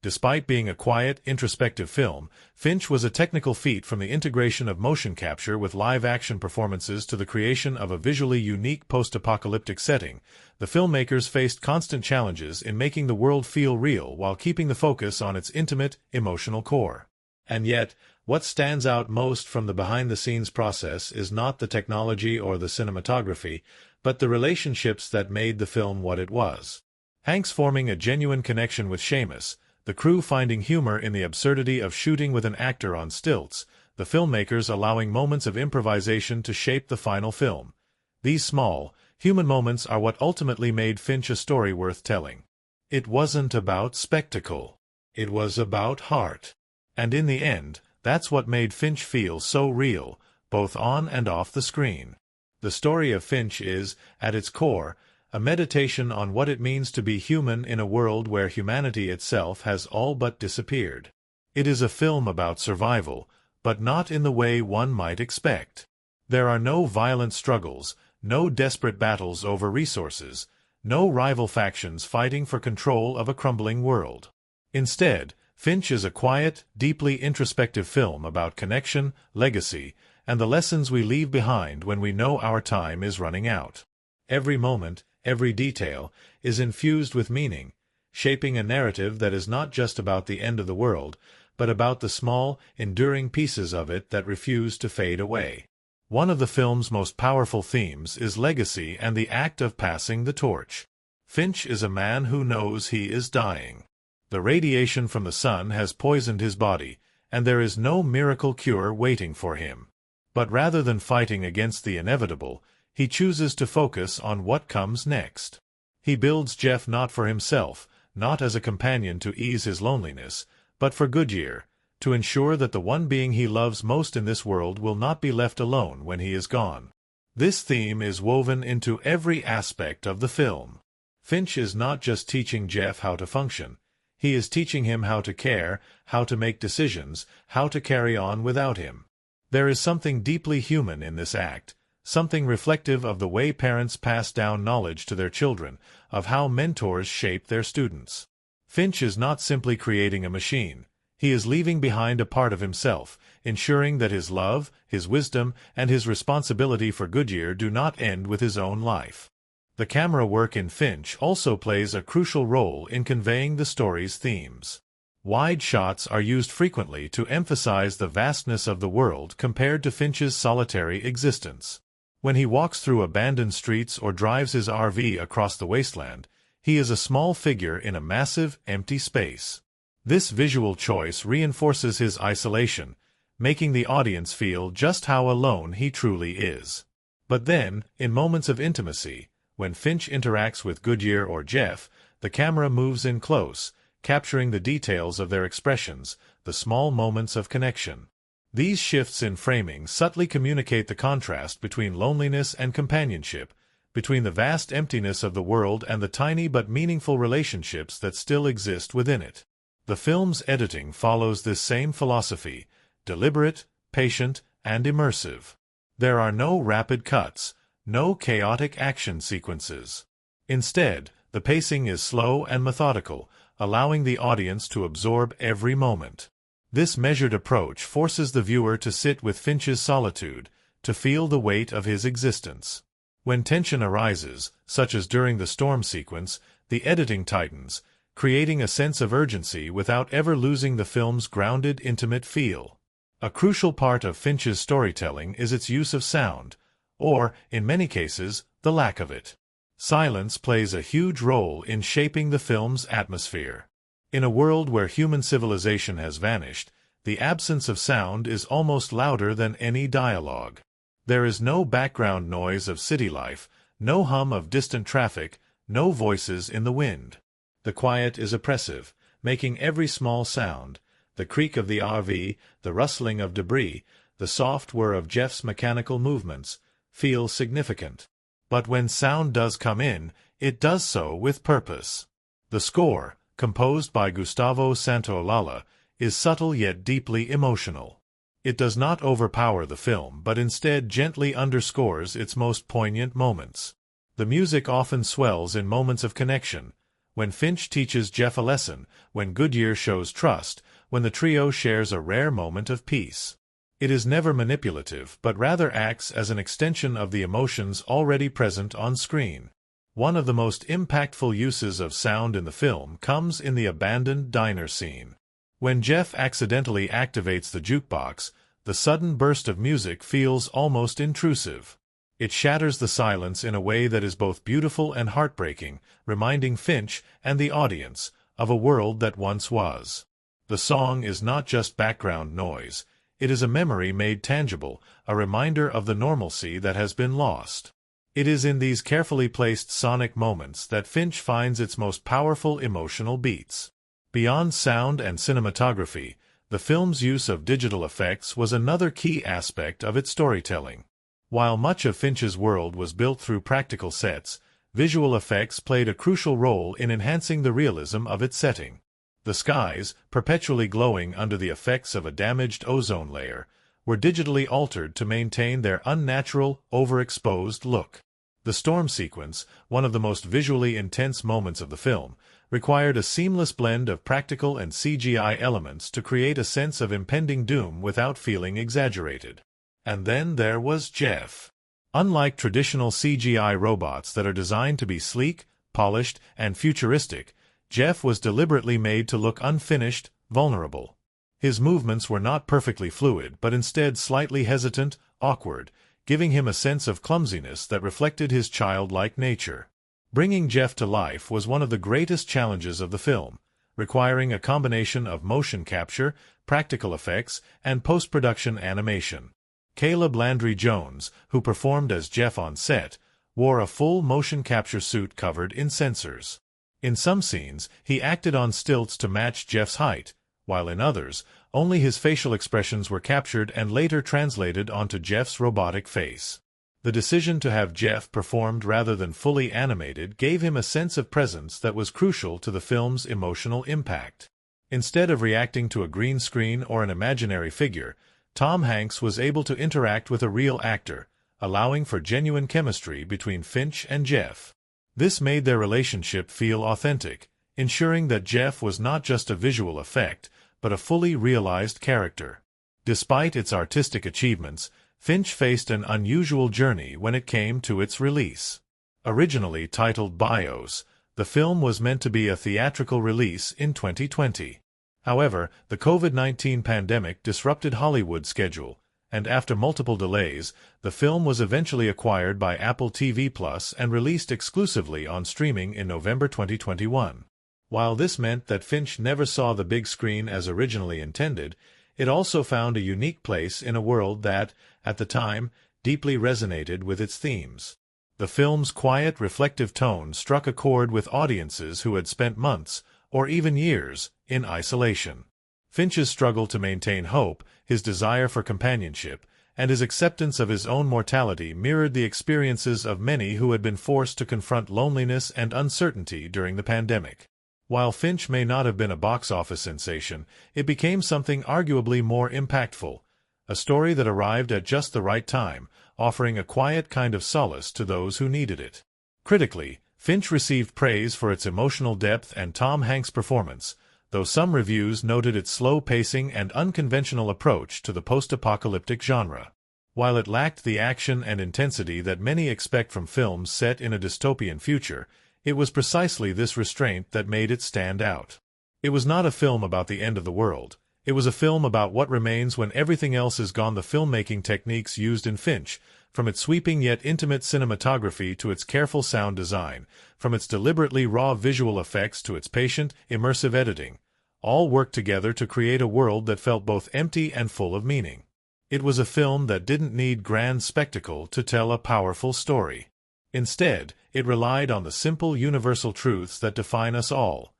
Despite being a quiet, introspective film, Finch was a technical feat, from the integration of motion capture with live-action performances to the creation of a visually unique post-apocalyptic setting. The filmmakers faced constant challenges in making the world feel real while keeping the focus on its intimate, emotional core. And yet, what stands out most from the behind-the-scenes process is not the technology or the cinematography, but the relationships that made the film what it was. Hanks forming a genuine connection with Seamus, the crew finding humor in the absurdity of shooting with an actor on stilts, the filmmakers allowing moments of improvisation to shape the final film. These small, human moments are what ultimately made Finch a story worth telling. It wasn't about spectacle. It was about heart. And in the end, that's what made Finch feel so real, both on and off the screen. The story of Finch is, at its core, a meditation on what it means to be human in a world where humanity itself has all but disappeared. It is a film about survival, but not in the way one might expect. There are no violent struggles, no desperate battles over resources, no rival factions fighting for control of a crumbling world. Instead, Finch is a quiet, deeply introspective film about connection, legacy, and the lessons we leave behind when we know our time is running out. Every moment, every detail, is infused with meaning, shaping a narrative that is not just about the end of the world, but about the small, enduring pieces of it that refuse to fade away. One of the film's most powerful themes is legacy and the act of passing the torch. Finch is a man who knows he is dying. The radiation from the sun has poisoned his body, and there is no miracle cure waiting for him. But rather than fighting against the inevitable, he chooses to focus on what comes next. He builds Jeff not for himself, not as a companion to ease his loneliness, but for Goodyear, to ensure that the one being he loves most in this world will not be left alone when he is gone. This theme is woven into every aspect of the film. Finch is not just teaching Jeff how to function. He is teaching him how to care, how to make decisions, how to carry on without him. There is something deeply human in this act, something reflective of the way parents pass down knowledge to their children, of how mentors shape their students. Finch is not simply creating a machine. He is leaving behind a part of himself, ensuring that his love, his wisdom, and his responsibility for Goodyear do not end with his own life. The camera work in Finch also plays a crucial role in conveying the story's themes. Wide shots are used frequently to emphasize the vastness of the world compared to Finch's solitary existence. When he walks through abandoned streets or drives his RV across the wasteland, he is a small figure in a massive, empty space. This visual choice reinforces his isolation, making the audience feel just how alone he truly is. But then, in moments of intimacy, when Finch interacts with Goodyear or Jeff, the camera moves in close, capturing the details of their expressions, the small moments of connection. These shifts in framing subtly communicate the contrast between loneliness and companionship, between the vast emptiness of the world and the tiny but meaningful relationships that still exist within it. The film's editing follows this same philosophy, deliberate, patient, and immersive. There are no rapid cuts, no chaotic action sequences. Instead, the pacing is slow and methodical, allowing the audience to absorb every moment. This measured approach forces the viewer to sit with Finch's solitude, to feel the weight of his existence. When tension arises, such as during the storm sequence, the editing tightens, creating a sense of urgency without ever losing the film's grounded, intimate feel. A crucial part of Finch's storytelling is its use of sound, or, in many cases, the lack of it. Silence plays a huge role in shaping the film's atmosphere. In a world where human civilization has vanished, the absence of sound is almost louder than any dialogue. There is no background noise of city life, no hum of distant traffic, no voices in the wind. The quiet is oppressive, making every small sound, the creak of the RV, the rustling of debris, the soft whir of Jeff's mechanical movements, feel significant. But when sound does come in, it does so with purpose. The score, composed by Gustavo Santaolalla, is subtle yet deeply emotional. It does not overpower the film but instead gently underscores its most poignant moments. The music often swells in moments of connection, when Finch teaches Jeff a lesson, when Goodyear shows trust, when the trio shares a rare moment of peace. It is never manipulative but rather acts as an extension of the emotions already present on screen. One of the most impactful uses of sound in the film comes in the abandoned diner scene. When Jeff accidentally activates the jukebox, the sudden burst of music feels almost intrusive. It shatters the silence in a way that is both beautiful and heartbreaking, reminding Finch and the audience of a world that once was. The song is not just background noise. It is a memory made tangible, a reminder of the normalcy that has been lost. It is in these carefully placed sonic moments that Finch finds its most powerful emotional beats. Beyond sound and cinematography, the film's use of digital effects was another key aspect of its storytelling. While much of Finch's world was built through practical sets, visual effects played a crucial role in enhancing the realism of its setting. The skies, perpetually glowing under the effects of a damaged ozone layer, were digitally altered to maintain their unnatural, overexposed look. The storm sequence, one of the most visually intense moments of the film, required a seamless blend of practical and CGI elements to create a sense of impending doom without feeling exaggerated. And then there was Jeff. Unlike traditional CGI robots that are designed to be sleek, polished, and futuristic, Jeff was deliberately made to look unfinished, vulnerable. His movements were not perfectly fluid, but instead slightly hesitant, awkward, giving him a sense of clumsiness that reflected his childlike nature. Bringing Jeff to life was one of the greatest challenges of the film, requiring a combination of motion capture, practical effects, and post-production animation. Caleb Landry Jones, who performed as Jeff on set, wore a full motion capture suit covered in sensors. In some scenes, he acted on stilts to match Jeff's height, while in others, only his facial expressions were captured and later translated onto Jeff's robotic face. The decision to have Jeff performed rather than fully animated gave him a sense of presence that was crucial to the film's emotional impact. Instead of reacting to a green screen or an imaginary figure, Tom Hanks was able to interact with a real actor, allowing for genuine chemistry between Finch and Jeff. This made their relationship feel authentic, ensuring that Jeff was not just a visual effect, but a fully realized character. Despite its artistic achievements, Finch faced an unusual journey when it came to its release. Originally titled BIOS, the film was meant to be a theatrical release in 2020. However, the COVID-19 pandemic disrupted Hollywood's schedule, and after multiple delays, the film was eventually acquired by Apple TV Plus and released exclusively on streaming in November 2021. While this meant that Finch never saw the big screen as originally intended, it also found a unique place in a world that, at the time, deeply resonated with its themes. The film's quiet, reflective tone struck a chord with audiences who had spent months, or even years, in isolation. Finch's struggle to maintain hope, his desire for companionship, and his acceptance of his own mortality mirrored the experiences of many who had been forced to confront loneliness and uncertainty during the pandemic. While Finch may not have been a box office sensation, it became something arguably more impactful, a story that arrived at just the right time, offering a quiet kind of solace to those who needed it. Critically, Finch received praise for its emotional depth and Tom Hanks' performance, though some reviews noted its slow pacing and unconventional approach to the post-apocalyptic genre. While it lacked the action and intensity that many expect from films set in a dystopian future, it was precisely this restraint that made it stand out. It was not a film about the end of the world. It was a film about what remains when everything else is gone. The filmmaking techniques used in Finch, from its sweeping yet intimate cinematography to its careful sound design, from its deliberately raw visual effects to its patient, immersive editing, all worked together to create a world that felt both empty and full of meaning. It was a film that didn't need grand spectacle to tell a powerful story. Instead, it relied on the simple universal truths that define us all: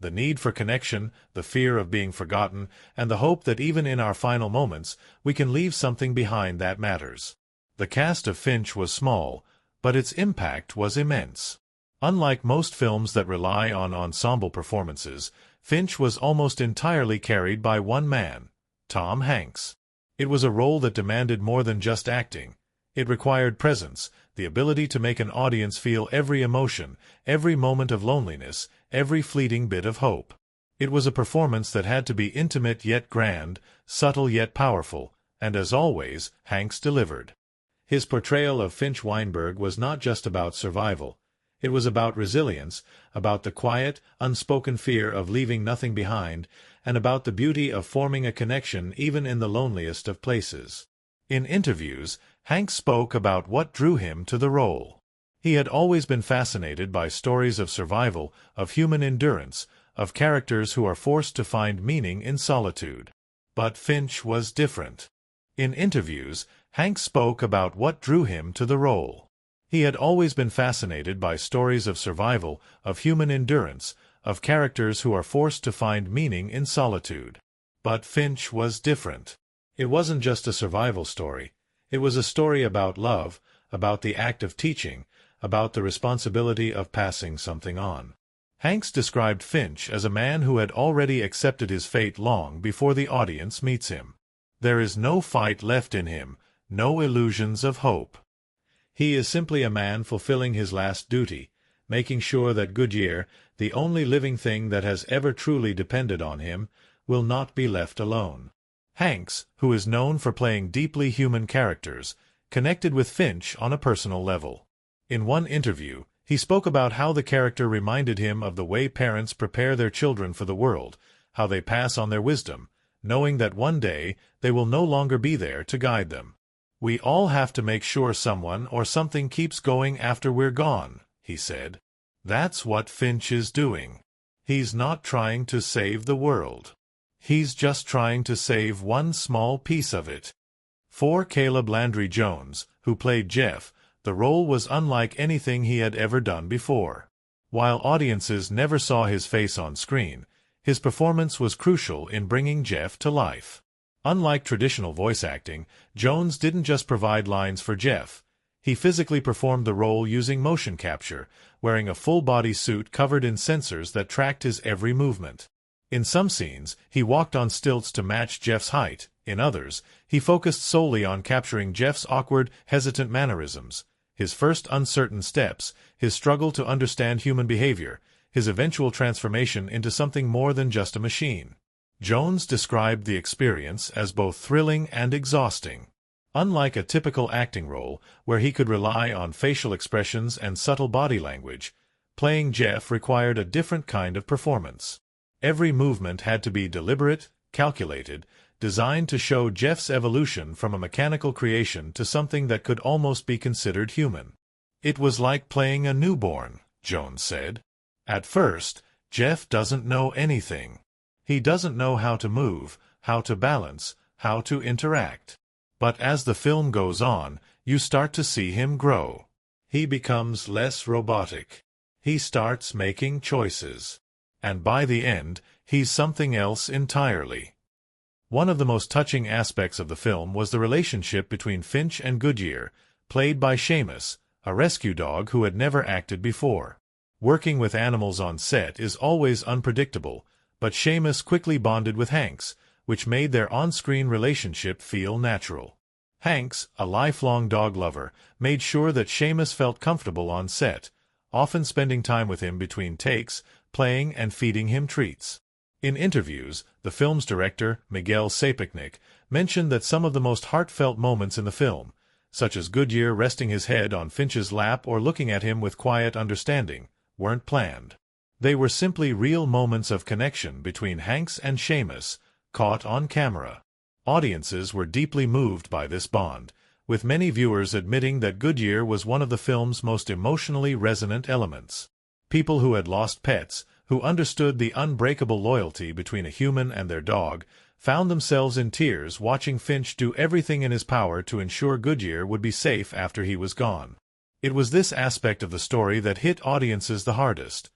the need for connection, the fear of being forgotten, and the hope that even in our final moments, we can leave something behind that matters. The cast of Finch was small, but its impact was immense. Unlike most films that rely on ensemble performances, Finch was almost entirely carried by one man, Tom Hanks. It was a role that demanded more than just acting. It required presence, the ability to make an audience feel every emotion, every moment of loneliness, every fleeting bit of hope. It was a performance that had to be intimate yet grand, subtle yet powerful, and as always, Hanks delivered. His portrayal of Finch Weinberg was not just about survival. It was about resilience, about the quiet, unspoken fear of leaving nothing behind, and about the beauty of forming a connection even in the loneliest of places. In interviews, Hanks spoke about what drew him to the role. He had always been fascinated by stories of survival, of human endurance, of characters who are forced to find meaning in solitude. But Finch was different. In interviews, Hanks spoke about what drew him to the role. He had always been fascinated by stories of survival, of human endurance, of characters who are forced to find meaning in solitude. But Finch was different. It wasn't just a survival story. It was a story about love, about the act of teaching, about the responsibility of passing something on. Hanks described Finch as a man who had already accepted his fate long before the audience meets him. There is no fight left in him, no illusions of hope. He is simply a man fulfilling his last duty, making sure that Goodyear, the only living thing that has ever truly depended on him, will not be left alone. Hanks, who is known for playing deeply human characters, connected with Finch on a personal level. In one interview, he spoke about how the character reminded him of the way parents prepare their children for the world, how they pass on their wisdom, knowing that one day they will no longer be there to guide them. "We all have to make sure someone or something keeps going after we're gone," he said. That's what Finch is doing. He's not trying to save the world. He's just trying to save one small piece of it. For Caleb Landry Jones, who played Jeff, the role was unlike anything he had ever done before. While audiences never saw his face on screen, his performance was crucial in bringing Jeff to life. Unlike traditional voice acting, Jones didn't just provide lines for Jeff. He physically performed the role using motion capture, wearing a full-body suit covered in sensors that tracked his every movement. In some scenes, he walked on stilts to match Jeff's height. In others, he focused solely on capturing Jeff's awkward, hesitant mannerisms, his first uncertain steps, his struggle to understand human behavior, his eventual transformation into something more than just a machine. Jones described the experience as both thrilling and exhausting. Unlike a typical acting role, where he could rely on facial expressions and subtle body language, playing Jeff required a different kind of performance. Every movement had to be deliberate, calculated, designed to show Jeff's evolution from a mechanical creation to something that could almost be considered human. "It was like playing a newborn," Jones said. "At first, Jeff doesn't know anything. He doesn't know how to move, how to balance, how to interact. But as the film goes on, you start to see him grow. He becomes less robotic. He starts making choices. And by the end, he's something else entirely." One of the most touching aspects of the film was the relationship between Finch and Goodyear, played by Seamus, a rescue dog who had never acted before. Working with animals on set is always unpredictable, but Seamus quickly bonded with Hanks, which made their on-screen relationship feel natural. Hanks, a lifelong dog lover, made sure that Seamus felt comfortable on set, often spending time with him between takes, playing and feeding him treats. In interviews, the film's director, Miguel Sapochnik, mentioned that some of the most heartfelt moments in the film, such as Goodyear resting his head on Finch's lap or looking at him with quiet understanding, weren't planned. They were simply real moments of connection between Hanks and Seamus, caught on camera. Audiences were deeply moved by this bond, with many viewers admitting that Goodyear was one of the film's most emotionally resonant elements. People who had lost pets, who understood the unbreakable loyalty between a human and their dog, found themselves in tears watching Finch do everything in his power to ensure Goodyear would be safe after he was gone. It was this aspect of the story that hit audiences the hardest.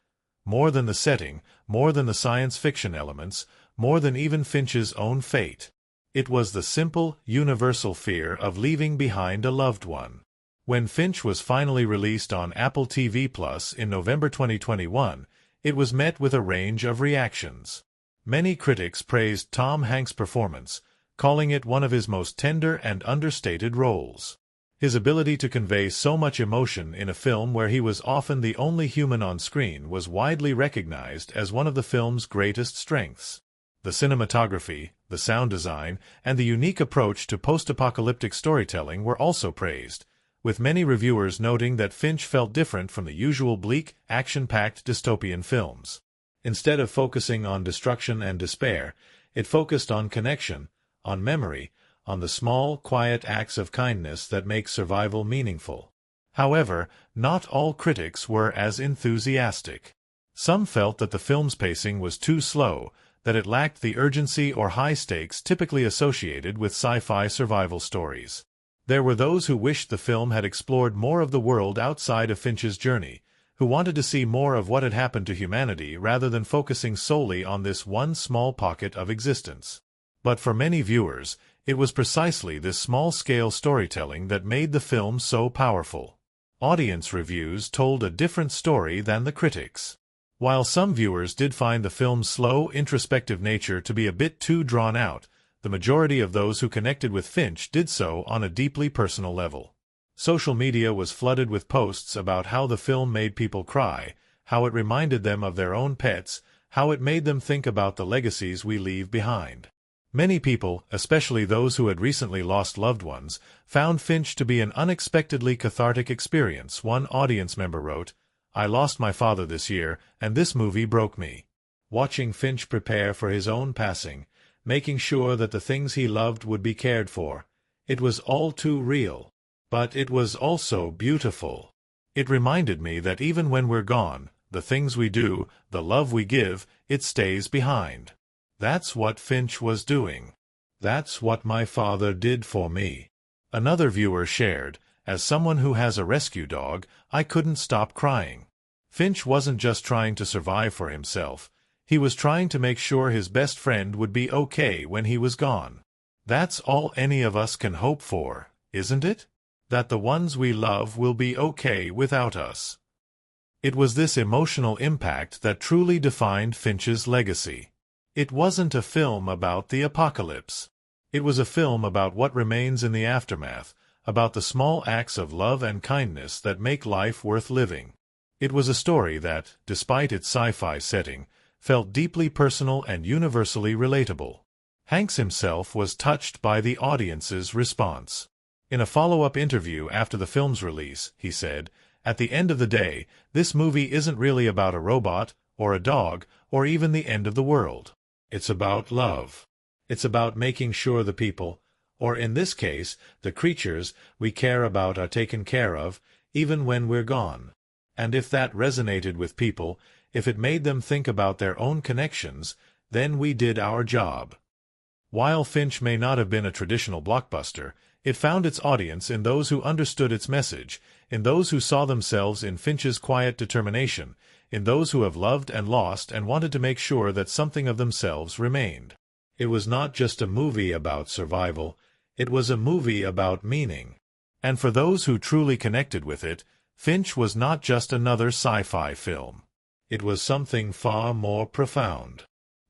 More than the setting, more than the science fiction elements, more than even Finch's own fate. It was the simple, universal fear of leaving behind a loved one. When Finch was finally released on Apple TV Plus in November 2021, it was met with a range of reactions. Many critics praised Tom Hanks' performance, calling it one of his most tender and understated roles. His ability to convey so much emotion in a film where he was often the only human on screen was widely recognized as one of the film's greatest strengths. The cinematography, the sound design, and the unique approach to post-apocalyptic storytelling were also praised, with many reviewers noting that Finch felt different from the usual bleak, action-packed dystopian films. Instead of focusing on destruction and despair, it focused on connection, on memory, on the small, quiet acts of kindness that make survival meaningful. However, not all critics were as enthusiastic. Some felt that the film's pacing was too slow, that it lacked the urgency or high stakes typically associated with sci-fi survival stories. There were those who wished the film had explored more of the world outside of Finch's journey, who wanted to see more of what had happened to humanity rather than focusing solely on this one small pocket of existence. But for many viewers, it was precisely this small-scale storytelling that made the film so powerful. Audience reviews told a different story than the critics. While some viewers did find the film's slow, introspective nature to be a bit too drawn out, the majority of those who connected with Finch did so on a deeply personal level. Social media was flooded with posts about how the film made people cry, how it reminded them of their own pets, how it made them think about the legacies we leave behind. Many people, especially those who had recently lost loved ones, found Finch to be an unexpectedly cathartic experience. One audience member wrote, "I lost my father this year, and this movie broke me." Watching Finch prepare for his own passing, making sure that the things he loved would be cared for. It was all too real. But it was also beautiful. It reminded me that even when we're gone, the things we do, the love we give, it stays behind. That's what Finch was doing. That's what my father did for me. Another viewer shared, as someone who has a rescue dog, I couldn't stop crying. Finch wasn't just trying to survive for himself. He was trying to make sure his best friend would be okay when he was gone. That's all any of us can hope for, isn't it? That the ones we love will be okay without us. It was this emotional impact that truly defined Finch's legacy. It wasn't a film about the apocalypse. It was a film about what remains in the aftermath, about the small acts of love and kindness that make life worth living. It was a story that, despite its sci-fi setting, felt deeply personal and universally relatable. Hanks himself was touched by the audience's response. In a follow-up interview after the film's release, he said, "At the end of the day, this movie isn't really about a robot, or a dog, or even the end of the world. It's about love. It's about making sure the people, or in this case, the creatures we care about are taken care of, even when we're gone. And if that resonated with people, if it made them think about their own connections, then we did our job." While Finch may not have been a traditional blockbuster, it found its audience in those who understood its message, in those who saw themselves in Finch's quiet determination, in those who have loved and lost and wanted to make sure that something of themselves remained. It was not just a movie about survival, it was a movie about meaning. And for those who truly connected with it, Finch was not just another sci-fi film. It was something far more profound.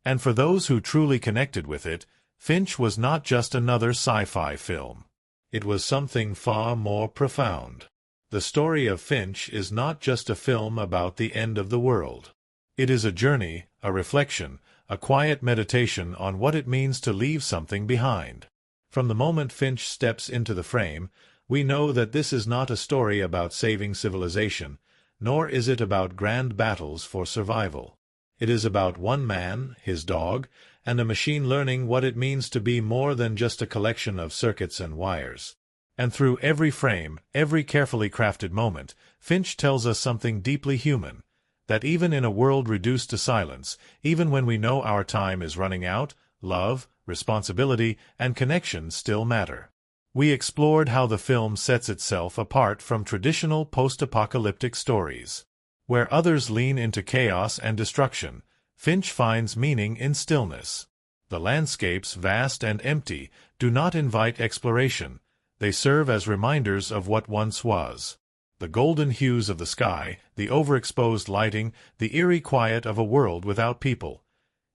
And for those who truly connected with it, Finch was not just another sci-fi film. It was something far more profound. The story of Finch is not just a film about the end of the world. It is a journey, a reflection, a quiet meditation on what it means to leave something behind. From the moment Finch steps into the frame, we know that this is not a story about saving civilization, nor is it about grand battles for survival. It is about one man, his dog, and a machine learning what it means to be more than just a collection of circuits and wires. And through every frame, every carefully crafted moment, Finch tells us something deeply human, that even in a world reduced to silence, even when we know our time is running out, love, responsibility, and connection still matter. We explored how the film sets itself apart from traditional post-apocalyptic stories. Where others lean into chaos and destruction, Finch finds meaning in stillness. The landscapes, vast and empty, do not invite exploration. They serve as reminders of what once was. The golden hues of the sky, the overexposed lighting, the eerie quiet of a world without people.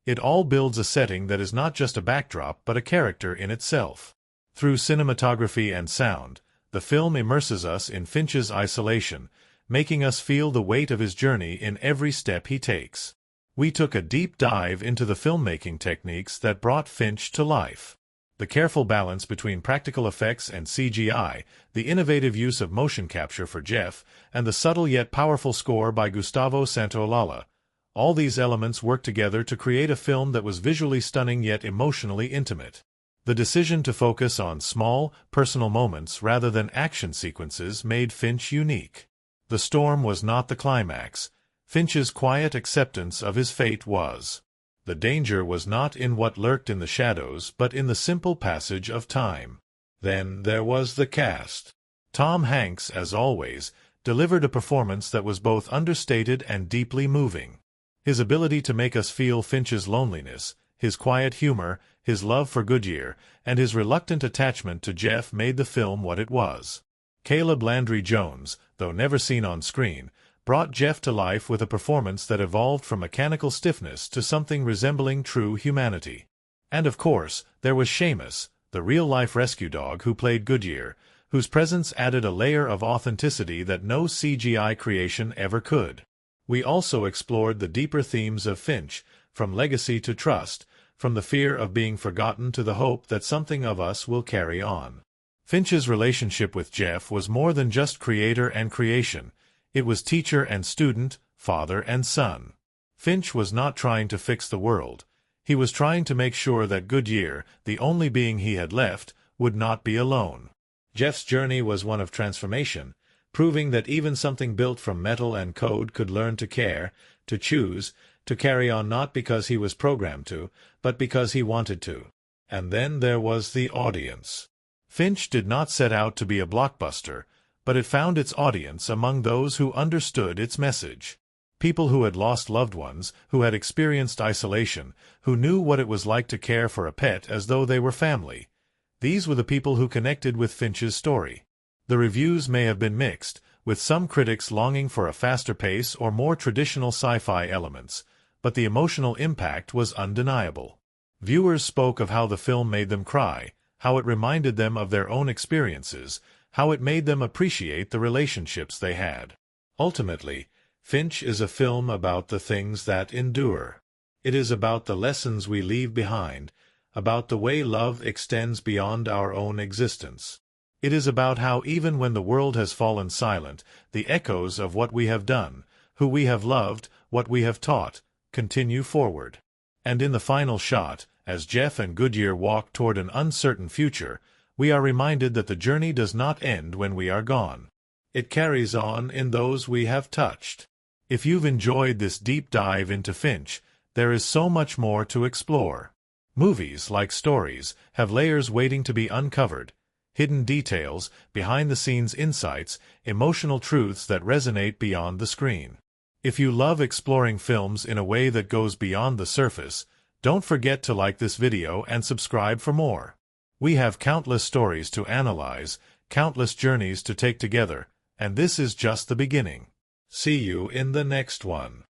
It all builds a setting that is not just a backdrop but a character in itself. Through cinematography and sound, the film immerses us in Finch's isolation, making us feel the weight of his journey in every step he takes. We took a deep dive into the filmmaking techniques that brought Finch to life. The careful balance between practical effects and CGI, the innovative use of motion capture for Jeff, and the subtle yet powerful score by Gustavo Santaolalla. All these elements worked together to create a film that was visually stunning yet emotionally intimate. The decision to focus on small, personal moments rather than action sequences made Finch unique. The storm was not the climax. Finch's quiet acceptance of his fate was. The danger was not in what lurked in the shadows but in the simple passage of time. Then there was the cast. Tom Hanks, as always, delivered a performance that was both understated and deeply moving. His ability to make us feel Finch's loneliness, his quiet humor, his love for Goodyear, and his reluctant attachment to Jeff made the film what it was. Caleb Landry Jones, though never seen on screen, brought Jeff to life with a performance that evolved from mechanical stiffness to something resembling true humanity. And of course, there was Seamus, the real-life rescue dog who played Goodyear, whose presence added a layer of authenticity that no CGI creation ever could. We also explored the deeper themes of Finch, from legacy to trust, from the fear of being forgotten to the hope that something of us will carry on. Finch's relationship with Jeff was more than just creator and creation. It was teacher and student, father and son. Finch was not trying to fix the world. He was trying to make sure that Goodyear, the only being he had left, would not be alone. Jeff's journey was one of transformation, proving that even something built from metal and code could learn to care, to choose, to carry on not because he was programmed to, but because he wanted to. And then there was the audience. Finch did not set out to be a blockbuster, but it found its audience among those who understood its message. People who had lost loved ones, who had experienced isolation, who knew what it was like to care for a pet as though they were family. These were the people who connected with Finch's story. The reviews may have been mixed, with some critics longing for a faster pace or more traditional sci-fi elements, but the emotional impact was undeniable. Viewers spoke of how the film made them cry, how it reminded them of their own experiences, how it made them appreciate the relationships they had. Ultimately, Finch is a film about the things that endure. It is about the lessons we leave behind, about the way love extends beyond our own existence. It is about how even when the world has fallen silent, the echoes of what we have done, who we have loved, what we have taught, continue forward. And in the final shot, as Jeff and Goodyear walk toward an uncertain future, we are reminded that the journey does not end when we are gone. It carries on in those we have touched. If you've enjoyed this deep dive into Finch, there is so much more to explore. Movies, like stories, have layers waiting to be uncovered, hidden details, behind-the-scenes insights, emotional truths that resonate beyond the screen. If you love exploring films in a way that goes beyond the surface, don't forget to like this video and subscribe for more. We have countless stories to analyze, countless journeys to take together, and this is just the beginning. See you in the next one.